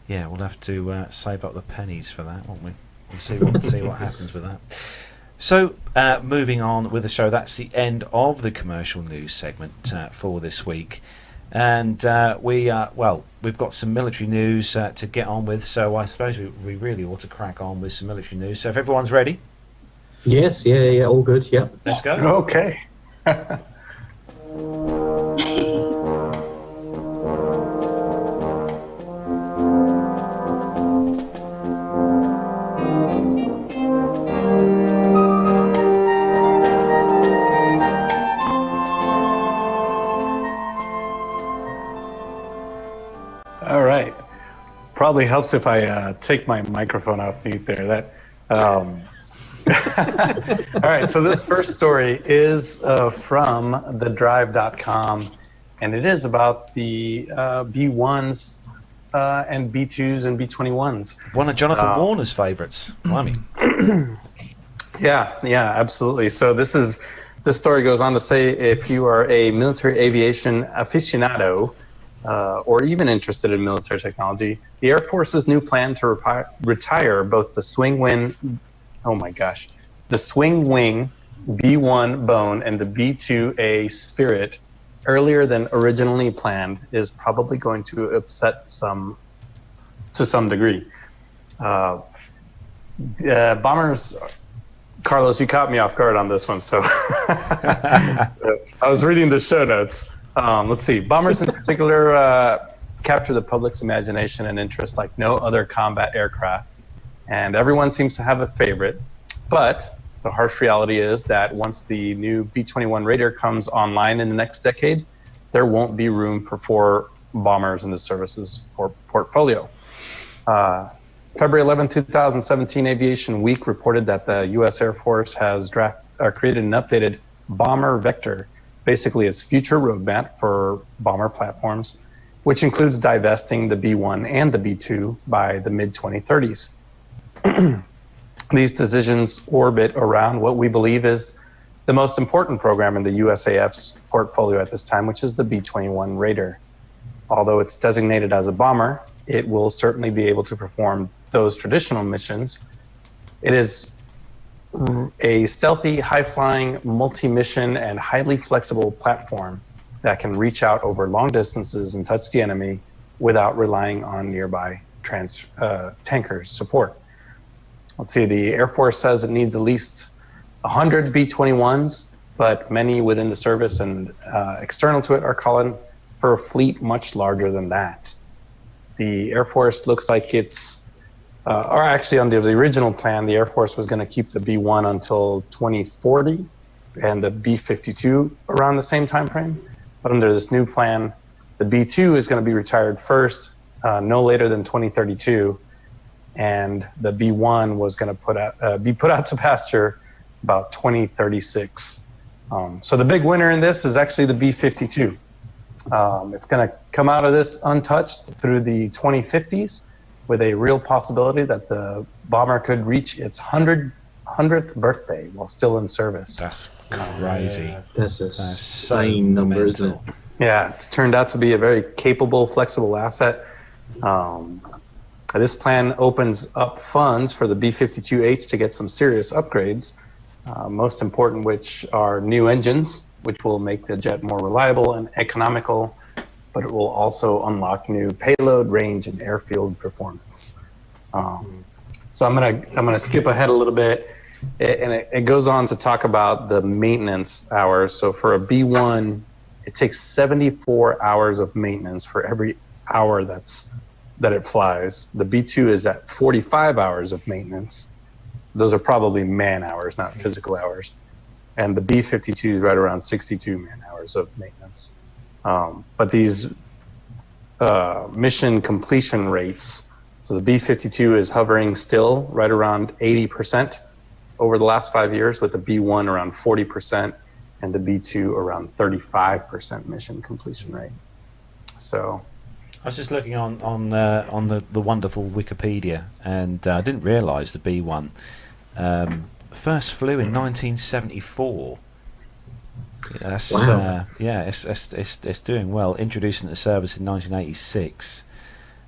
Yeah, we'll have to save up the pennies for that, won't we? We'll see what happens with that. So, moving on with the show, that's the end of the commercial news segment for this week. And we've got some military news to get on with, so I suppose we really ought to crack on with some military news. So if everyone's ready? Yes, yeah, all good, yeah. Let's go. Okay. All right. Probably helps if I take my microphone off mute there. All right, so this first story is from thedrive.com, and it is about the B1s and B2s and B21s. One of Jonathan Warner's favourites. Blimey. Yeah, absolutely. So this story goes on to say, if you are a military aviation aficionado, or even interested in military technology, the Air Force's new plan to retire both the swing wing B-1 Bone and the B-2A Spirit earlier than originally planned is probably going to upset to some degree. Bombers, Carlos, you caught me off guard on this one, so I was reading the show notes. Let's see. Bombers in particular capture the public's imagination and interest like no other combat aircraft, and everyone seems to have a favorite. But the harsh reality is that once the new B-21 Raider comes online in the next decade, there won't be room for 4 bombers in the service's portfolio. February 11, 2017, Aviation Week reported that the U.S. Air Force has created an updated bomber vector, basically its future roadmap for bomber platforms, which includes divesting the B-1 and the B-2 by the mid-2030s. These decisions orbit around what we believe is the most important program in the USAF's portfolio at this time, which is the B-21 Raider. Although it's designated as a bomber, it will certainly be able to perform those traditional missions. It is a stealthy, high-flying, multi-mission, and highly flexible platform that can reach out over long distances and touch the enemy without relying on nearby tankers' support. Let's see, the Air Force says it needs at least 100 B-21s, but many within the service and external to it are calling for a fleet much larger than that. The Air Force looks like it's, or actually under the original plan, the Air Force was going to keep the B-1 until 2040 and the B-52 around the same time frame. But under this new plan, the B-2 is going to be retired first, no later than 2032. And the B-1 was going to be put out to pasture about 2036. So the big winner in this is actually the B-52. It's going to come out of this untouched through the 2050s with a real possibility that the bomber could reach its 100th birthday while still in service. That's crazy. That's a insane number, isn't it? Yeah, it's turned out to be a very capable, flexible asset. This plan opens up funds for the B-52H to get some serious upgrades, most important which are new engines, which will make the jet more reliable and economical, but it will also unlock new payload, range, and airfield performance. So I'm gonna skip ahead a little bit, and it goes on to talk about the maintenance hours. So for a B-1, it takes 74 hours of maintenance for every hour that it flies. The B-2 is at 45 hours of maintenance. Those are probably man hours, not physical hours. And the B-52 is right around 62 man hours of maintenance. But these mission completion rates, so the B-52 is hovering still right around 80% over the last 5 years, with the B-1 around 40% and the B-2 around 35% mission completion rate. So I was just looking on the wonderful Wikipedia, and I didn't realise the B-1 first flew in 1974. That's wow. It's doing well. Introduced into service in 1986,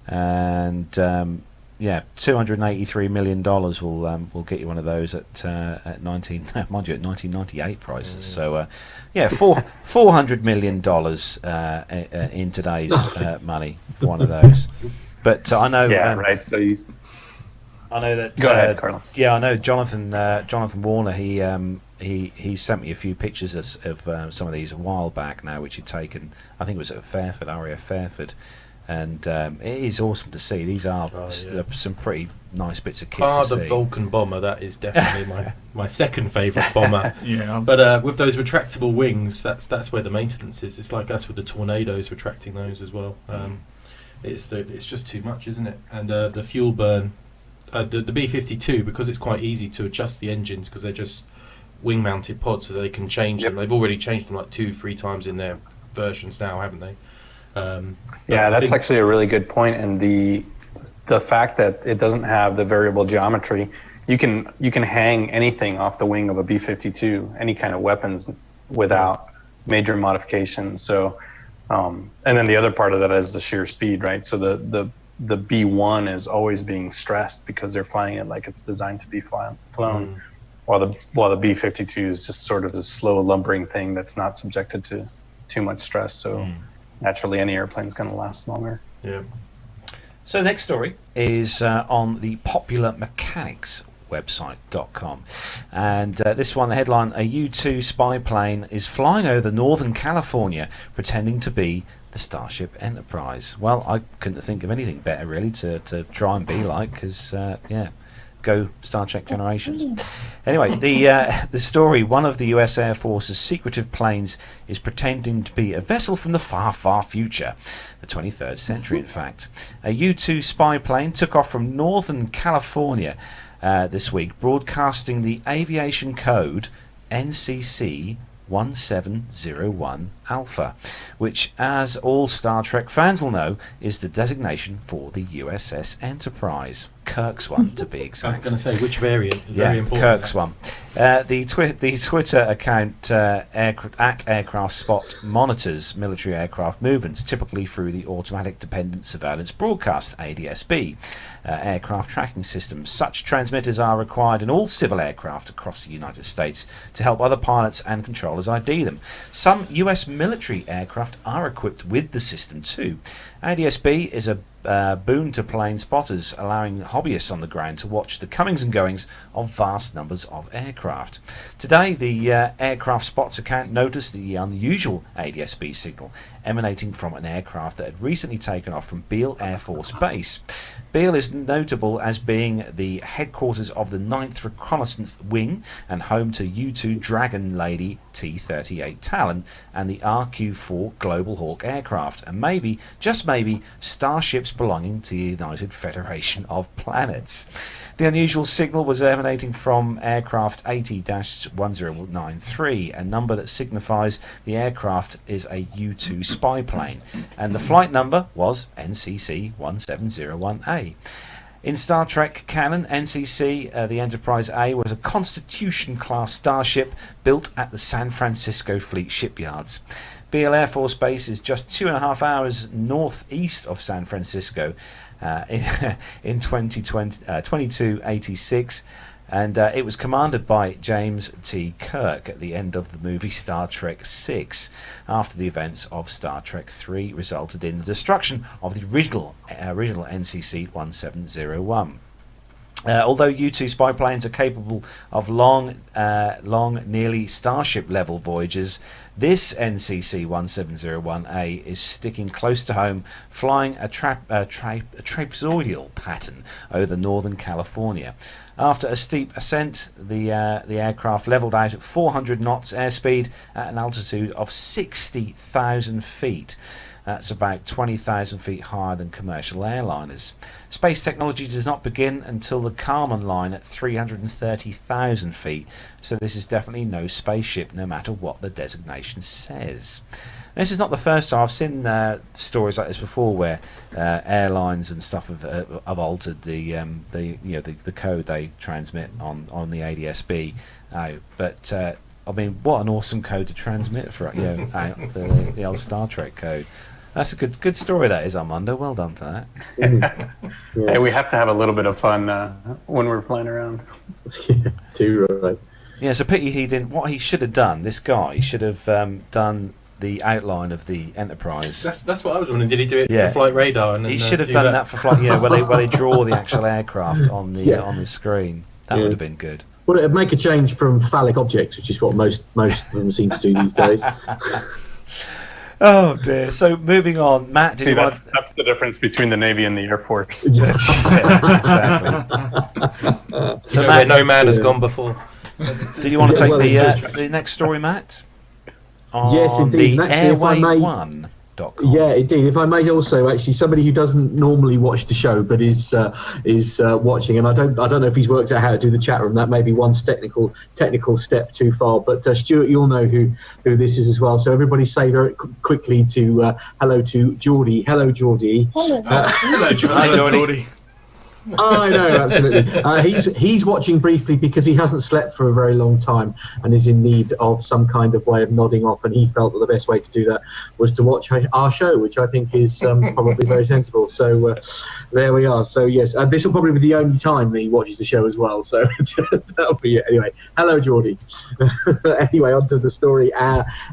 and $283 million will get you one of those at 1998 prices. So $400 million in today's money for one of those. But I know. Yeah, right. So I know that. Go ahead, Carlos. Yeah, I know Jonathan Warner. He sent me a few pictures of some of these a while back now, which he'd taken. I think it was at Fairford, RAF Fairford. And it is awesome to see. These are some pretty nice bits of kit to see. The Vulcan bomber, that is definitely my second favourite bomber. Yeah. But with those retractable wings, that's where the maintenance is. It's like us with the Tornadoes, retracting those as well. It's just too much, isn't it? And the fuel burn, the B-52, because it's quite easy to adjust the engines because they're just wing-mounted pods, so they can change them. They've already changed them like 2-3 times in their versions now, haven't they? That's actually a really good point, and the fact that it doesn't have the variable geometry, you can hang anything off the wing of a B-52, any kind of weapons, without major modifications. So, and then the other part of that is the sheer speed, right? So the B-1 is always being stressed because they're flying it like it's designed to be flown, while the B-52 is just sort of this slow lumbering thing that's not subjected to too much stress. So naturally, any airplane's going to last longer. Yeah. So the next story is on the Popular Mechanics website.com, and this one, the headline: a U-2 spy plane is flying over Northern California pretending to be the Starship Enterprise. Well, I couldn't think of anything better really to try and be like, because go Star Trek Generations. Anyway, the story: one of the US Air Force's secretive planes is pretending to be a vessel from the far, far future, the 23rd century in fact. A U-2 spy plane took off from Northern California this week, broadcasting the aviation code NCC 1701 Alpha, which, as all Star Trek fans will know, is the designation for the USS Enterprise. Kirk's one, to be exact. I was going to say, which variant? Very important. Kirk's one. The Twitter account at Aircraft Spot monitors military aircraft movements, typically through the Automatic Dependent Surveillance Broadcast, ADSB, aircraft tracking systems. Such transmitters are required in all civil aircraft across the United States to help other pilots and controllers ID them. Some US military aircraft are equipped with the system too. ADSB is a boon to plane spotters, allowing hobbyists on the ground to watch the comings and goings of vast numbers of aircraft. Today, the Aircraft Spots account noticed the unusual ADSB signal emanating from an aircraft that had recently taken off from Beale Air Force Base. Beale is notable as being the headquarters of the 9th Reconnaissance Wing and home to U-2 Dragon Lady T-38 Talon and the RQ-4 Global Hawk aircraft, and maybe, just maybe, starships belonging to the United Federation of Planets. The unusual signal was emanating from aircraft 80-1093, a number that signifies the aircraft is a U-2 spy plane, and the flight number was NCC 1701A. In Star Trek canon, NCC, the Enterprise A, was a Constitution-class starship built at the San Francisco Fleet shipyards. Beale Air Force Base is just 2.5 hours northeast of San Francisco in 2286, and it was commanded by James T. Kirk at the end of the movie Star Trek VI, after the events of Star Trek III resulted in the destruction of the original NCC 1701. Although U-2 spy planes are capable of long, nearly Starship-level voyages, this NCC 1701A is sticking close to home, flying a trapezoidal pattern over northern California. After a steep ascent, the aircraft levelled out at 400 knots airspeed at an altitude of 60,000 feet. That's about 20,000 feet higher than commercial airliners. Space technology does not begin until the Kármán line at 330,000 feet, so this is definitely no spaceship, no matter what the designation says. This is not the first time. I've seen stories like this before, where airlines and stuff have altered the code they transmit on the ADSB. But I mean, what an awesome code to transmit for the old Star Trek code. That's a good story, that is, Armando. Well done for that. Hey, we have to have a little bit of fun when we're playing around. Yeah, too right. Yeah, it's a pity he didn't. What he should have done, this guy should have done the outline of the Enterprise. That's what I was wondering. Did he do it for flight radar? And then, he should have done that for flight. Yeah, where they draw the actual aircraft on the screen. That would have been good. Well, it'd make a change from phallic objects, which is what most of them seem to do these days. Oh dear. So moving on, Matt. That's the difference between the Navy and the Air Force. Yeah, exactly. So Matt, no man has gone before. Do you want to take the next story, Matt? Yes, indeed. The Airway1.com. Yeah, indeed. If I may also, actually, somebody who doesn't normally watch the show but is watching, and I don't know if he's worked out how to do the chat room. That may be one technical step too far. But Stuart, you'll know who this is as well. So everybody say very quickly to hello to Geordie. Hello, Geordie. Hello. Hello, Geordie. Hi, Geordie. I know, absolutely. He's watching briefly because he hasn't slept for a very long time and is in need of some kind of way of nodding off, and he felt that the best way to do that was to watch our show, which I think is probably very sensible. So there we are. So yes, this will probably be the only time that he watches the show as well. So that'll be it. Anyway, hello, Geordie. Anyway, on to the story.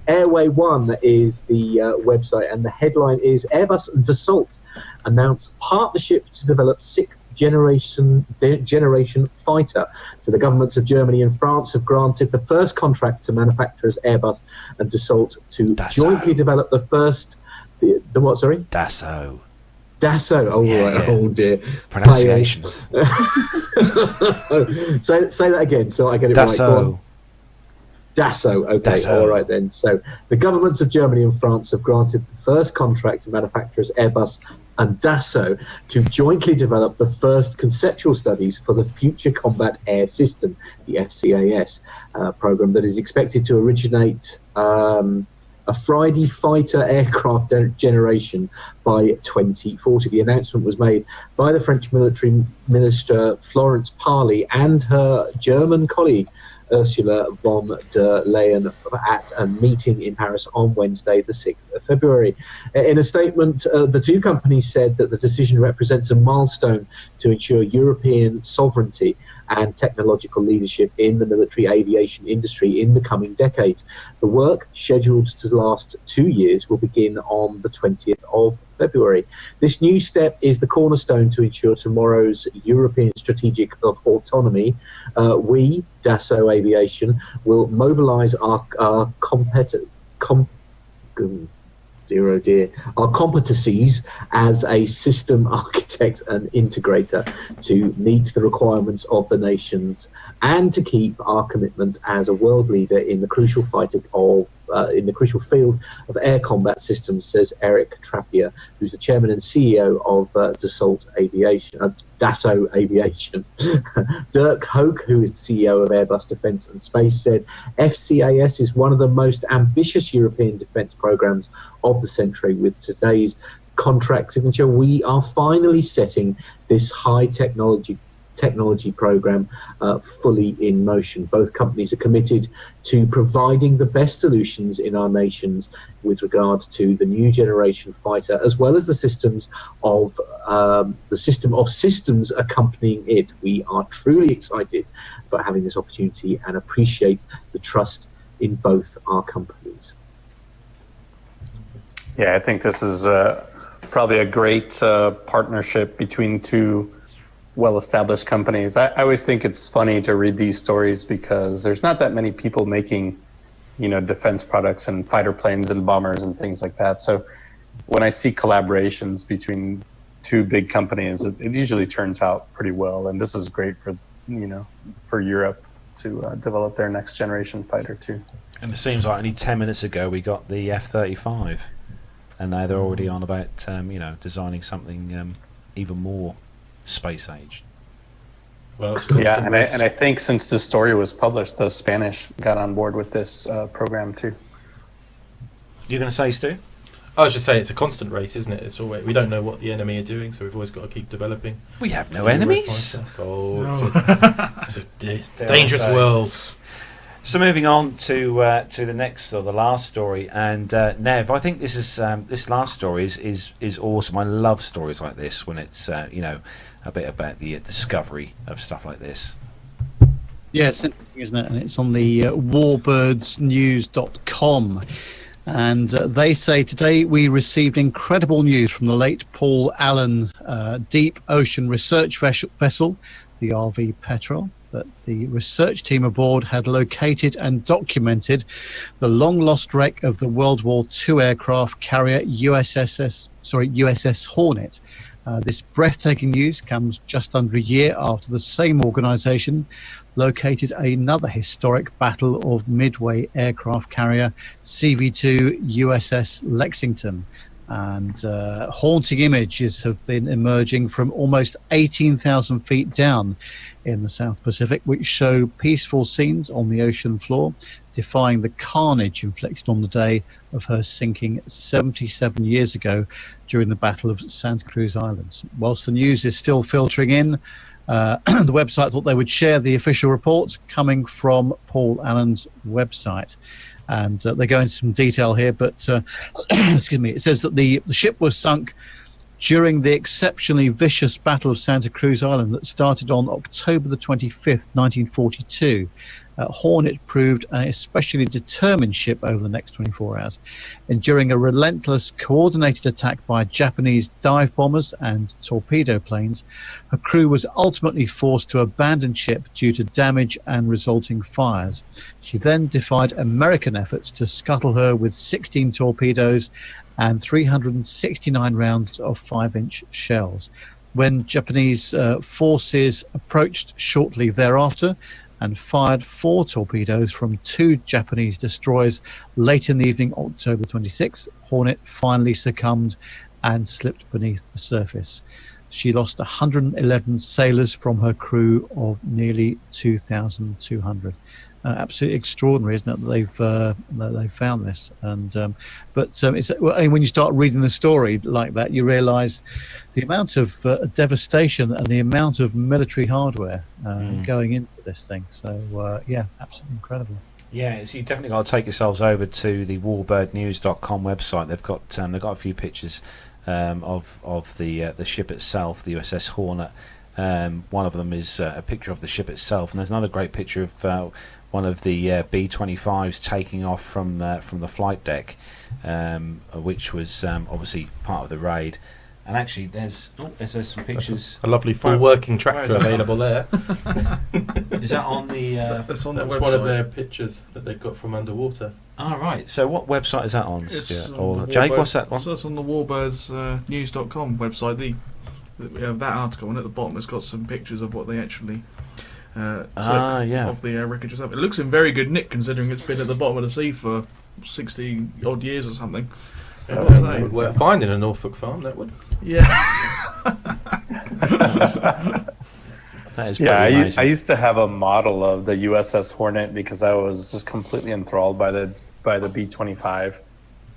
Airway One is the website, and the headline is Airbus and Dassault announce partnership to develop sixth generation fighter. So the governments of Germany and France have granted the first contract to manufacturers Airbus and Dassault to jointly develop the first. The what? Sorry. Dassault. Dassault. Oh, Yeah, right. yeah. Oh dear. Pronunciations. Say that again, so I get it right. Go on. Dassault. Dassault, okay, Dassault. all right then. So the governments of Germany and France have granted the first contract to manufacturers Airbus and Dassault to jointly develop the first conceptual studies for the Future Combat Air System, the FCAS program that is expected to originate a Friday fighter aircraft generation by 2040. The announcement was made by the French military minister Florence Parly and her German colleague Ursula von der Leyen at a meeting in Paris on Wednesday, the 6th of February. In a statement, the two companies said that the decision represents a milestone to ensure European sovereignty and technological leadership in the military aviation industry in the coming decades. The work, scheduled to last 2 years, will begin on the 20th of February. This new step is the cornerstone to ensure tomorrow's European strategic autonomy. We, Dassault Aviation, will mobilise our competencies as a system architect and integrator to meet the requirements of the nations and to keep our commitment as a world leader in the crucial field of air combat systems, says Eric Trappier, who's the chairman and CEO of Dassault Aviation. Dirk Hoek, who is the CEO of Airbus Defence and Space, said FCAS is one of the most ambitious European defence programmes of the century. With today's contract signature, we are finally setting this high technology program fully in motion. Both companies are committed to providing the best solutions in our nations with regard to the new generation fighter, as well as the system of systems accompanying it. We are truly excited about having this opportunity and appreciate the trust in both our companies. Yeah, I think this is probably a great partnership between two well-established companies. I always think it's funny to read these stories because there's not that many people making, defense products and fighter planes and bombers and things like that. So when I see collaborations between two big companies, it usually turns out pretty well. And this is great for, for Europe to develop their next generation fighter too. And it seems like only 10 minutes ago we got the F-35, and now they're already on about, designing something even more space age. Well, yeah, and I think since this story was published, the Spanish got on board with this program too. You're going to say, Stu? I was just saying it's a constant race, isn't it? It's always, we don't know what the enemy are doing, so we've always got to keep developing. We have no enemies. Oh, no. It's a dangerous world. So moving on to the next or the last story, and Nev, I think this is this last story is awesome. I love stories like this when it's a bit about the discovery of stuff like this. Yeah, it's interesting, isn't it? And it's on the warbirdsnews.com. And they say, today we received incredible news from the late Paul Allen Deep Ocean Research Vessel, the RV Petrel, that the research team aboard had located and documented the long-lost wreck of the World War II aircraft carrier USS Hornet. This breathtaking news comes just under a year after the same organisation located another historic Battle of Midway aircraft carrier, CV2 USS Lexington. And haunting images have been emerging from almost 18,000 feet down in the South Pacific, which show peaceful scenes on the ocean floor, defying the carnage inflicted on the day of her sinking 77 years ago during the Battle of Santa Cruz Islands. Whilst the news is still filtering in, the website thought they would share the official report coming from Paul Allen's website. And they go into some detail here, but excuse me, it says that the ship was sunk during the exceptionally vicious Battle of Santa Cruz Island that started on October the 25th, 1942. Hornet proved an especially determined ship over the next 24 hours, enduring a relentless, coordinated attack by Japanese dive bombers and torpedo planes. Her crew was ultimately forced to abandon ship due to damage and resulting fires. She then defied American efforts to scuttle her with 16 torpedoes and 369 rounds of 5-inch shells. When Japanese forces approached shortly thereafter and fired 4 torpedoes from 2 Japanese destroyers late in the evening, October 26, Hornet finally succumbed and slipped beneath the surface. She lost 111 sailors from her crew of nearly 2,200. Absolutely extraordinary, isn't it, that they've found this? And when you start reading the story like that, you realise the amount of devastation and the amount of military hardware going into this thing. So absolutely incredible. Yeah, so you definitely got to take yourselves over to the warbirdnews.com website. They've got a few pictures of the ship itself, the USS Hornet. One of them is a picture of the ship itself, and there's another great picture of one of the B-25s taking off from the flight deck, which was obviously part of the raid. And actually, there's some pictures. A lovely full working tractor available there. Is that on the? That's on the website. One of their pictures that they've got from underwater. Oh, right. So what website is that on? Jake, what's that one? So it's on the warbirdnews.com website. That article, and at the bottom it's got some pictures of what they actually took of the wreckage itself. It looks in very good nick considering it's been at the bottom of the sea for 60 odd years or something. So it would worth finding a Norfolk farm, that would. Yeah. That is amazing. I used to have a model of the USS Hornet because I was just completely enthralled by the B-25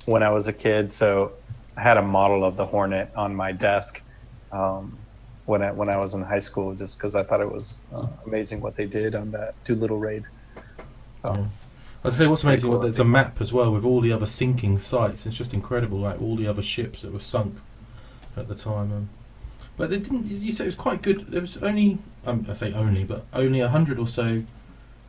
when I was a kid. So I had a model of the Hornet on my desk when I was in high school, just because I thought it was amazing what they did on that Doolittle raid. So. I'd say what's amazing, there's a map as well with all the other sinking sites. It's just incredible, like all the other ships that were sunk at the time. But they didn't. You say it was quite good. There was only, I say only, but only 100 or so,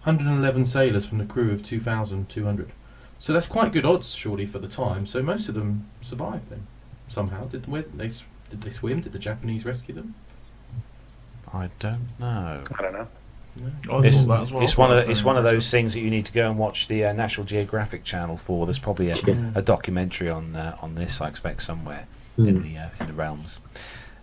111 sailors from the crew of 2,200. So that's quite good odds, surely, for the time. So most of them survived then somehow. Did they swim? Did the Japanese rescue them? I don't know. I don't know. No. It's one of those things that you need to go and watch the National Geographic channel for. There's probably a documentary on this, I expect, somewhere in the realms.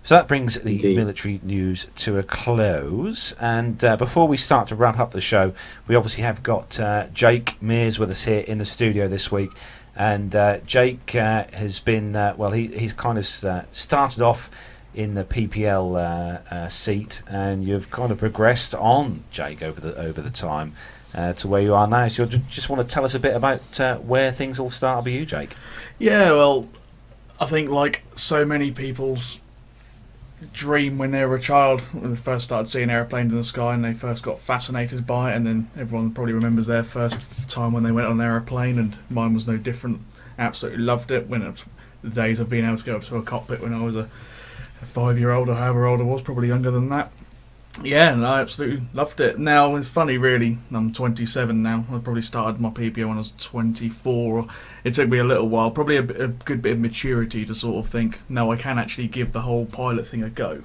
So that brings the military news to a close. And before we start to wrap up the show, we obviously have got Jake Mears with us here in the studio this week. And Jake has been he's kind of started off in the PPL seat, and you've kind of progressed on, Jake, over the time to where you are now. So you just want to tell us a bit about where things all started for you, Jake? Yeah, well, I think like so many people's dream when they were a child, when they first started seeing airplanes in the sky and they first got fascinated by it, and then everyone probably remembers their first time when they went on an aeroplane, and mine was no different. Absolutely loved it. When it was the days of being able to go up to a cockpit when I was a 5-year-old or however old I was, probably younger than that. Yeah, and I absolutely loved it. Now, it's funny really, I'm 27 now. I probably started my PPO when I was 24. It took me a little while, probably a good bit of maturity to sort of think, no, I can actually give the whole pilot thing a go.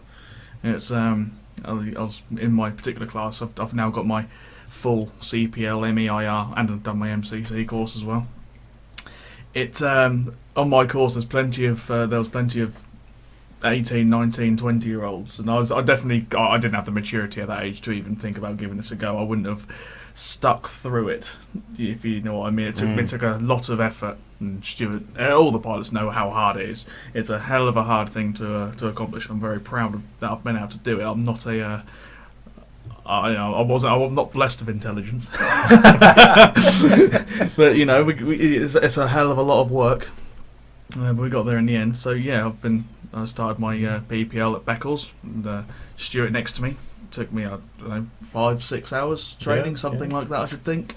It's I was in my particular class, I've now got my full CPL, MEIR, and I've done my MCC course as well. It on my course there was plenty of 18, 19, 20-year-olds, and I didn't have the maturity at that age to even think about giving this a go. I wouldn't have stuck through it, if you know what I mean. It took a lot of effort, and Stuart, all the pilots know how hard it is. It's a hell of a hard thing to accomplish. I'm very proud that I've been able to do it. I'm not I'm not blessed with intelligence, but it's a hell of a lot of work. But we got there in the end. So yeah, I started my PPL at Beccles, and Stuart next to me. Took me 5-6 hours training, something like that, I should think.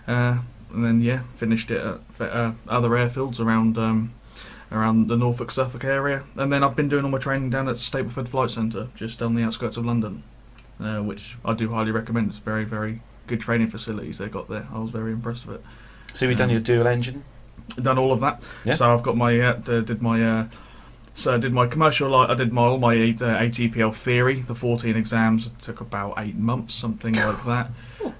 And then finished it at other airfields around the Norfolk-Suffolk area. And then I've been doing all my training down at Stapleford Flight Centre, just on the outskirts of London, which I do highly recommend. It's very, very good training facilities they got there. I was very impressed with it. So you've done your dual engine? Done all of that. Yeah. So I've got my did my commercial. I did all my ATPL theory. The 14 exams. It took about 8 months, something like that.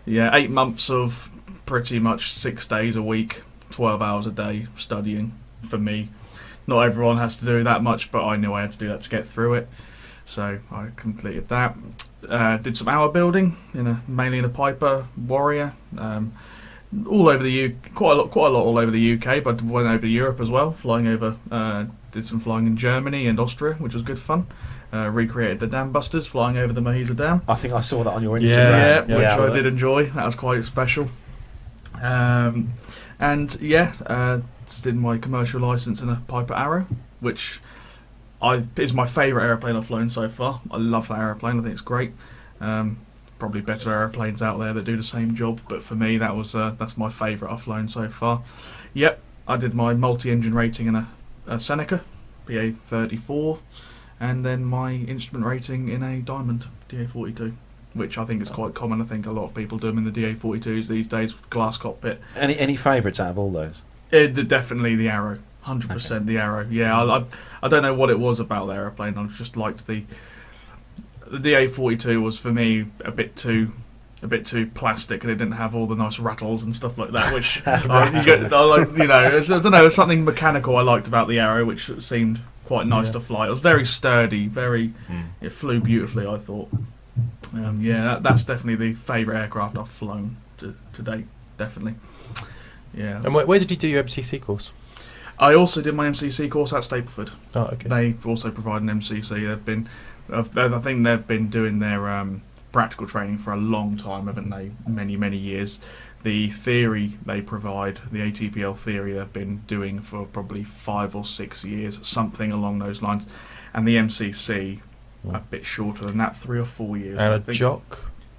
Yeah, 8 months of pretty much 6 days a week, 12 hours a day studying. For me, not everyone has to do that much, but I knew I had to do that to get through it. So I completed that. Did some hour building, mainly in a Piper Warrior. All over the UK, quite a lot all over the UK, but went over to Europe as well, flying over, did some flying in Germany and Austria, which was good fun. Recreated the dam busters, flying over the Mahisa Dam. I think I saw that on your Instagram. Which I did enjoy. That was quite special. Did my commercial licence in a Piper Arrow, which is my favourite aeroplane I've flown so far. I love that aeroplane, I think it's great. Probably better aeroplanes out there that do the same job, but for me that's my favourite I've flown so far. Yep, I did my multi-engine rating in a Seneca BA34, and then my instrument rating in a Diamond DA42, which I think is quite common. I think a lot of people do them in the DA42s these days, glass cockpit. Any favourites out of all those? Definitely the Arrow, 100% the Arrow. Yeah, I don't know what it was about the aeroplane. I just liked the DA42 was for me a bit too plastic, and it didn't have all the nice rattles and stuff like that, which I don't know, something mechanical I liked about the Arrow, which seemed quite nice to fly. It was very sturdy, it flew beautifully, I thought. That's definitely the favourite aircraft I've flown to date, definitely. Yeah. And where did you do your MCC course? I also did my MCC course at Stapleford. Oh, okay. They also provide an MCC. I think they've been doing their practical training for a long time, haven't they? Many, many years. The theory they provide, the ATPL theory, they've been doing for probably 5 or 6 years, something along those lines. And the MCC, a bit shorter than that, 3 or 4 years. And I think. JOC?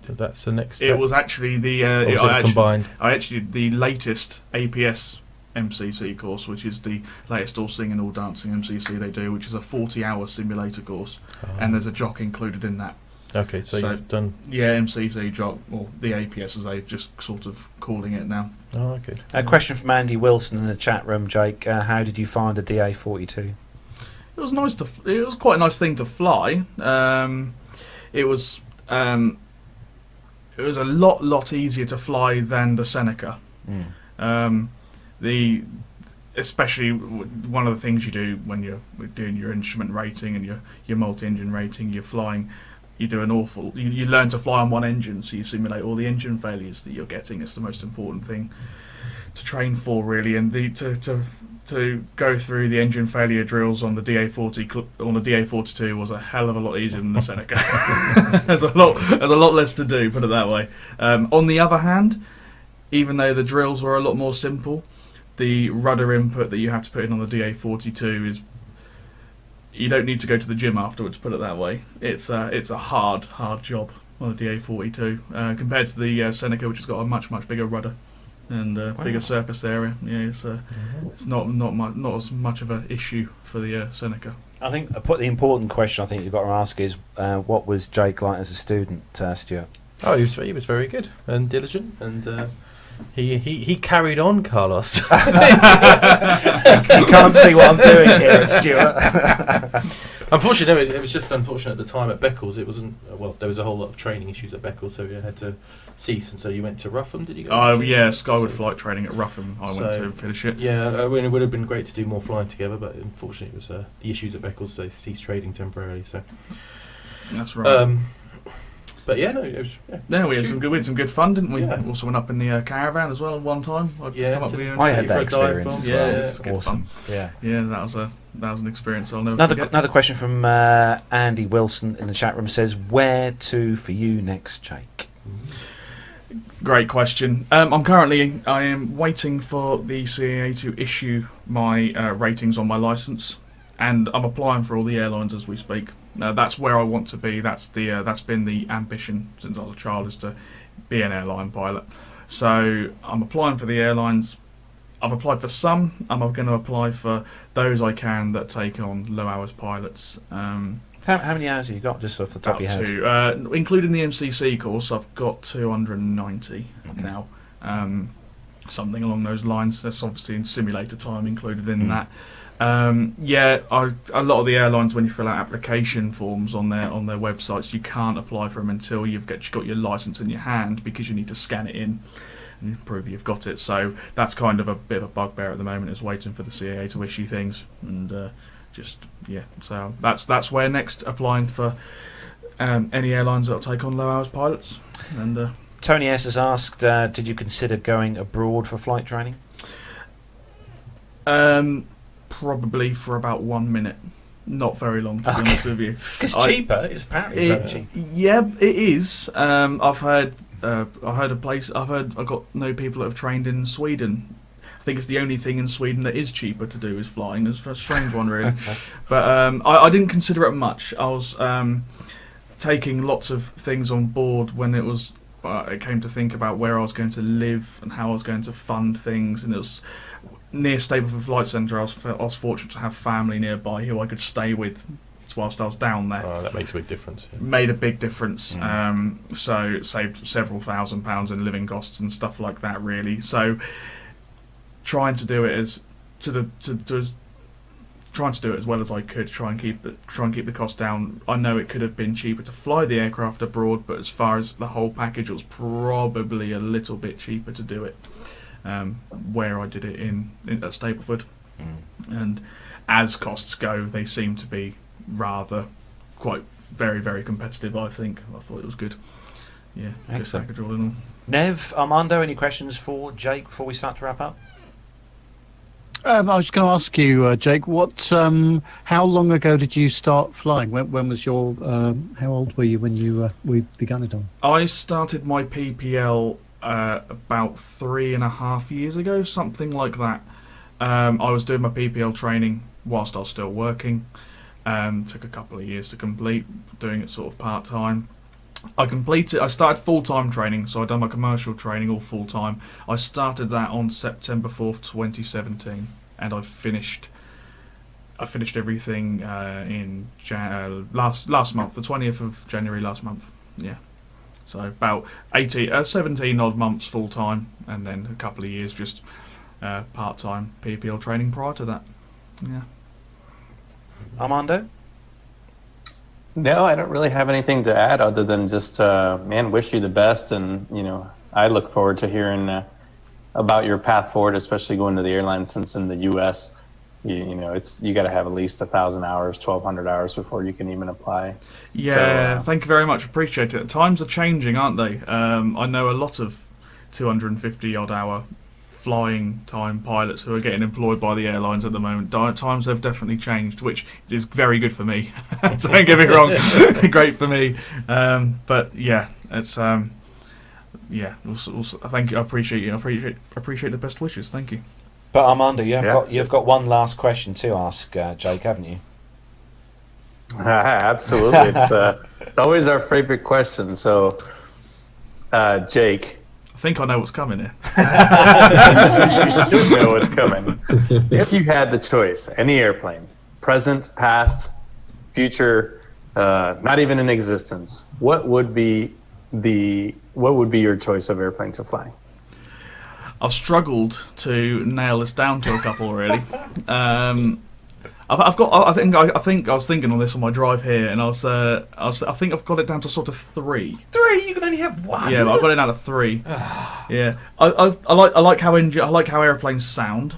That's the next step? It was actually combined? The latest APS MCC course, which is the latest all singing, all dancing MCC they do, which is a 40-hour simulator course, and there's a JOC included in that. Okay, so you've done... Yeah, MCC, JOC, or the APS as they're just sort of calling it now. Oh, okay. A question from Andy Wilson in the chat room, Jake. How did you find the DA42? It was nice it was quite a nice thing to fly. It was a lot easier to fly than the Seneca. Especially one of the things you do when you're doing your instrument rating and your multi-engine rating, you're flying. You learn to fly on one engine, so you simulate all the engine failures that you're getting. It's the most important thing to train for, really, and to go through the engine failure drills on the DA42 was a hell of a lot easier than the Seneca. There's a lot less to do, put it that way. On the other hand, even though the drills were a lot more simple, the rudder input that you have to put in on the DA42 is, you don't need to go to the gym afterwards, put it that way. It's a hard job on the DA42 compared to the Seneca, which has got a much bigger rudder and bigger surface area. Yeah, it's not as much of an issue for the Seneca. I think the important question I think you've got to ask is, what was Jake like as a student, Stuart? Oh, he was very good and diligent, and he carried on, Carlos. You can't see what I'm doing here, Stuart. Unfortunately, it was just unfortunate at the time at Beccles. It wasn't there was a whole lot of training issues at Beccles, so we had to cease. And so you went to Rougham, did you go? Oh yeah, Skyward flight training at Rougham. I went to finish it. Yeah, I mean, it would have been great to do more flying together, but unfortunately, it was the issues at Beccles. They ceased trading temporarily. So that's right. But yeah, no, it was. Yeah, we had some good fun, didn't we? Yeah. Also went up in the caravan as well one time. I had that experience as well. Yeah, it's awesome. Yeah, that was an experience I'll never forget. Another question from Andy Wilson in the chat room says, "Where to for you next, Jake?" Great question. I am waiting for the CAA to issue my ratings on my license, and I'm applying for all the airlines as we speak. That's where I want to be. That's been the ambition since I was a child, is to be an airline pilot. So I'm applying for the airlines. I've applied for some. I'm going to apply for those I can that take on low hours pilots. How many hours have you got, just off the top of your head? Including the MCC course, I've got 290 now. Something along those lines. That's obviously in simulator time included in that. A lot of the airlines, when you fill out application forms on their websites, you can't apply for them until you've got your license in your hand, because you need to scan it in and prove you've got it. So that's kind of a bit of a bugbear at the moment, is waiting for the CAA to issue things, and so that's where next, applying for any airlines that'll take on low hours pilots. And Tony S has asked, did you consider going abroad for flight training? Probably for about 1 minute. Not very long, to be honest with you. It's cheaper. It's apparently very cheap. Yeah, it is. I've heard I've got no people that have trained in Sweden. I think it's the only thing in Sweden that is cheaper to do is flying. It's a strange one, really. But I didn't consider it much. I was taking lots of things on board when it came to think about where I was going to live and how I was going to fund things, and it was near Stapleford Flight Centre. I was fortunate to have family nearby who I could stay with whilst I was down there. Oh, that makes a big difference. Yeah. Made a big difference. So it saved several £1,000s in living costs and stuff like that, really. So trying to do it as well as I could, try and keep the cost down. I know it could have been cheaper to fly the aircraft abroad, but as far as the whole package, it was probably a little bit cheaper to do it where I did it in at Stapleford. And as costs go, they seem to be rather quite very, very competitive. I thought it was good. Yeah, excellent. Good package all in all. Nev, Armando, any questions for Jake before we start to wrap up? I was going to ask you, Jake, how long ago did you start flying? When was your? How old were you when we began it all? I started my PPL about 3.5 years ago, something like that. I was doing my PPL training whilst I was still working. Took a couple of years to complete, doing it sort of part-time. I started full-time training, so I'd done my commercial training all full-time. I started that on September 4th, 2017, and I finished everything in last month, the 20th of January last month. Yeah. So about 17 odd months full-time, and then a couple of years just part-time PPL training prior to that. Yeah. Armando? No, I don't really have anything to add other than just, wish you the best. And, I look forward to hearing about your path forward, especially going to the airline, since in the U.S., you got to have at least 1,000 hours, 1,200 hours before you can even apply. Yeah, thank you very much. Appreciate it. Times are changing, aren't they? I know a lot of 250-odd hour flying time pilots who are getting employed by the airlines at the moment. Times have definitely changed, which is very good for me. Don't get me wrong, great for me. But yeah, it's thank you. I appreciate you. I appreciate the best wishes. Thank you. But Armando, you've got one last question to ask Jake, haven't you? Absolutely. It's always our favorite question. So, Jake. I think I know what's coming here. You should know what's coming. If you had the choice, any airplane, present, past, future, not even in existence, what would be your choice of airplane to fly? I've struggled to nail this down to a couple, really. I've got. I think I was thinking on this on my drive here, and I think I've got it down to sort of 3. 3? You can only have 1. Yeah, but I've got it down to 3. Yeah, I like how airplanes sound,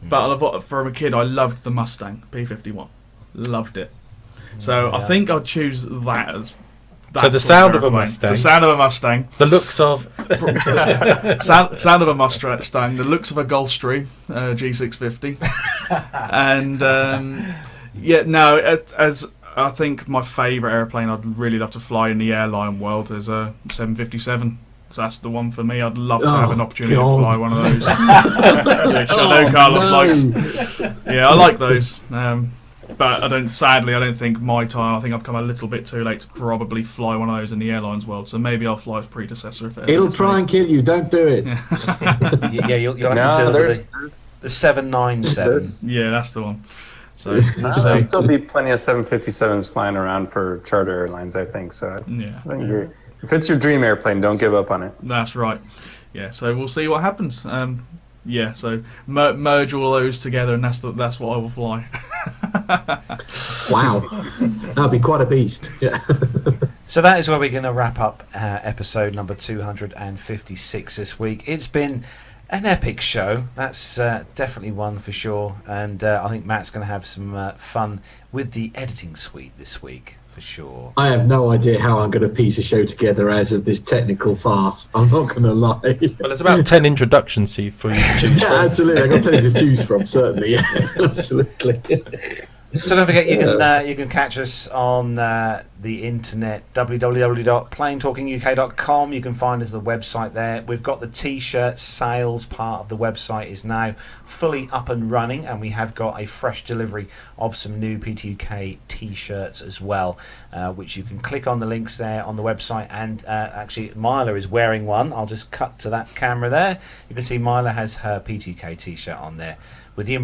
but from a kid I loved the Mustang P-51, loved it. So I think I'd choose that as. So the sound of a Mustang. The sound of a Mustang. The looks of. sound of a Mustang. The looks of a Gulfstream G650. And as I think my favourite airplane I'd really love to fly in the airline world is a 757. So that's the one for me. I'd love to have an opportunity to fly one of those. Which I know Carlos likes. Yeah, I like those. But I don't think my time. I think I've come a little bit too late to probably fly one of those in the airlines world. So maybe I'll fly its predecessor if it'll try and kill you. Don't do it. You'll have to do the 797. Yeah, that's the one. So there'll still be plenty of 757s flying around for charter airlines, I think. So I think if it's your dream airplane, don't give up on it. That's right. Yeah. So we'll see what happens. Yeah, so merge all those together, and that's what I will fly. Wow, that'll be quite a beast. Yeah. So that is where we're going to wrap up episode number 256 this week. It's been an epic show. That's definitely one for sure, and I think Matt's going to have some fun with the editing suite this week. For sure. I have no idea how I'm going to piece a show together as of this technical farce. I'm not going to lie. Well, there's about 10 introductions for you to choose from. Absolutely. I've got plenty to choose from, certainly. Yeah, absolutely. So don't forget, you can catch us on the internet, www.planetalkinguk.com. You can find us the website there. We've got the T-shirt sales part of the website is now fully up and running, and we have got a fresh delivery of some new PTUK T-shirts as well, which you can click on the links there on the website. And actually, Mila is wearing one. I'll just cut to that camera there. You can see Mila has her PTUK T-shirt on there, with the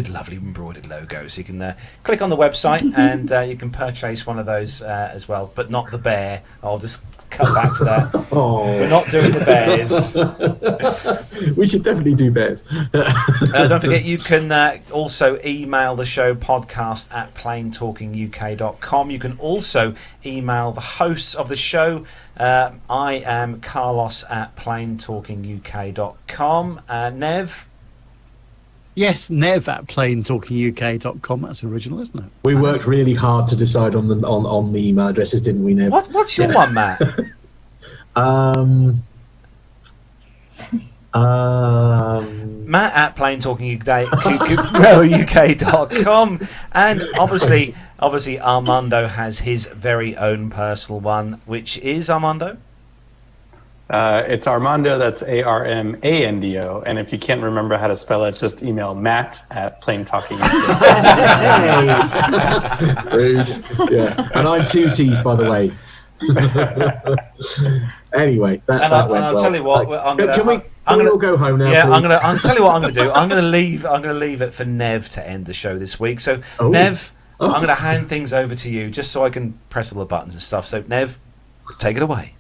lovely embroidered logo. So you can click on the website and you can purchase one of those as well, but not the bear. I'll just cut back to that. We're not doing the bears. We should definitely do bears. Don't forget, you can also email the show, podcast@planetalkinguk.com. You can also email the hosts of the show. I am Carlos at planetalkinguk.com. Nev? Yes, Nev at planetalkinguk.com. That's original, isn't it? We worked really hard to decide on the email addresses, didn't we, Nev? What's your one, Matt? Matt at planetalkinguk.com, and obviously Armando has his very own personal one, which is Armando. It's Armando, that's Armando, and if you can't remember how to spell it, just email Matt at planetalking. Rude. Yeah, and I'm 2 T's, by the way. Anyway, that went well. I'll tell you what, can we all go home now? Yeah, please? I'll tell you what I'm going to do. I'm going to leave it for Nev to end the show this week. So Nev, I'm going to hand things over to you just so I can press all the buttons and stuff. So Nev, take it away.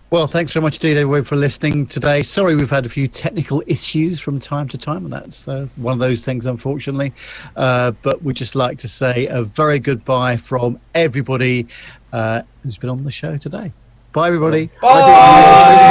Well, thanks very much indeed, everyone, for listening today. Sorry we've had a few technical issues from time to time, and that's one of those things, unfortunately. But we'd just like to say a very goodbye from everybody who's been on the show today. Bye, everybody. Bye.